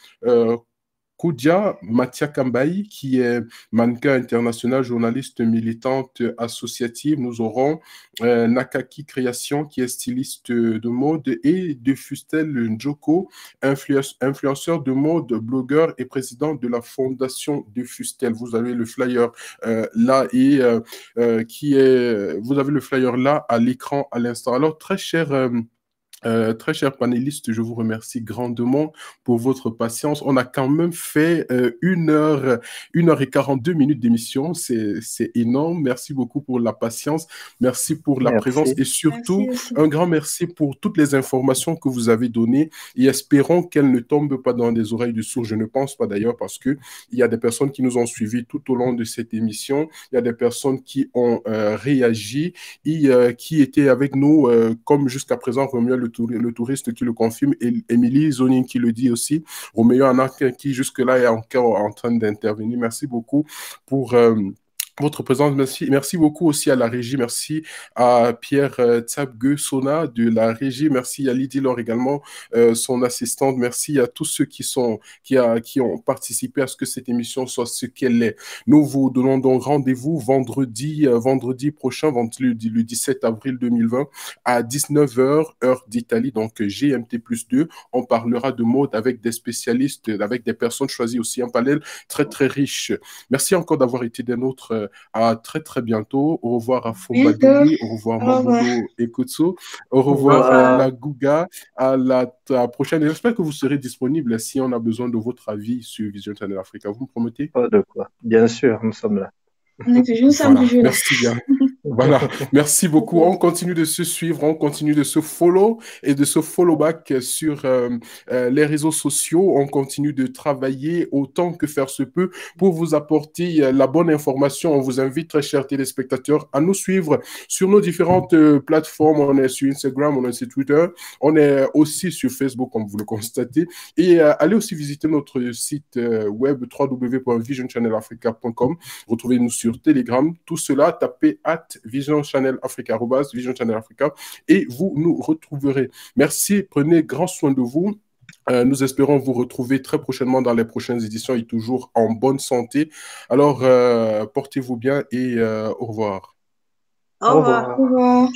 Speaker 2: Koudia Matia Kambaï, qui est mannequin international, journaliste militante associative. Nous aurons Nakaki Création, qui est styliste de mode, et de Fustel Njoko, influenceur de mode, blogueur et président de la fondation de Fustel. Vous avez le flyer là et vous avez le flyer là à l'écran à l'instant. Alors, très chers panélistes, je vous remercie grandement pour votre patience. On a quand même fait 1 heure et 42 minutes d'émission. C'est énorme. Merci beaucoup pour la patience. Merci pour la présence et surtout, un grand merci pour toutes les informations que vous avez données et espérons qu'elles ne tombent pas dans des oreilles de sourds. Je ne pense pas d'ailleurs parce que il y a des personnes qui nous ont suivis tout au long de cette émission. Il y a des personnes qui ont réagi et qui étaient avec nous comme jusqu'à présent, Romuald le touriste qui le confirme, et Émilie Zonin qui le dit aussi, Roméo Anak qui jusque-là est encore en train d'intervenir. Merci beaucoup pour votre présence. Merci beaucoup aussi à la régie. Merci à Pierre Tsabgue Sona de la régie. Merci à Lydie Laure également, son assistante. Merci à tous ceux qui ont participé à ce que cette émission soit ce qu'elle est. Nous vous donnons donc rendez-vous vendredi prochain, le 17 avril 2020 à 19h, heure d'Italie, donc GMT+2. On parlera de mode avec des spécialistes, avec des personnes choisies aussi, un panel très très riche. Merci encore d'avoir été des nôtres. À très très bientôt. Au revoir à Fombadili, au revoir Mamoudou et Kutsu, au revoir à la Gouga, à la prochaine. J'espère que vous serez disponible si on a besoin de votre avis sur Vision Channel Africa. Vous me promettez?
Speaker 3: Pas de quoi. Bien sûr, nous sommes là.
Speaker 2: Voilà, merci bien. Voilà, merci beaucoup. On continue de se suivre, on continue de se follow et de se follow back sur les réseaux sociaux. On continue de travailler autant que faire se peut pour vous apporter la bonne information. On vous invite, très chers téléspectateurs, à nous suivre sur nos différentes plateformes. On est sur Instagram, on est sur Twitter, on est aussi sur Facebook, comme vous le constatez. Et allez aussi visiter notre site web www.visionchannelafrica.com. Retrouvez-nous sur Telegram. Tout cela, tapez Vision Channel Africa, Vision Channel Africa, et vous nous retrouverez. Merci, prenez grand soin de vous. Nous espérons vous retrouver très prochainement dans les prochaines éditions et toujours en bonne santé. Alors, portez-vous bien et au revoir.
Speaker 1: Au revoir.
Speaker 4: Au revoir.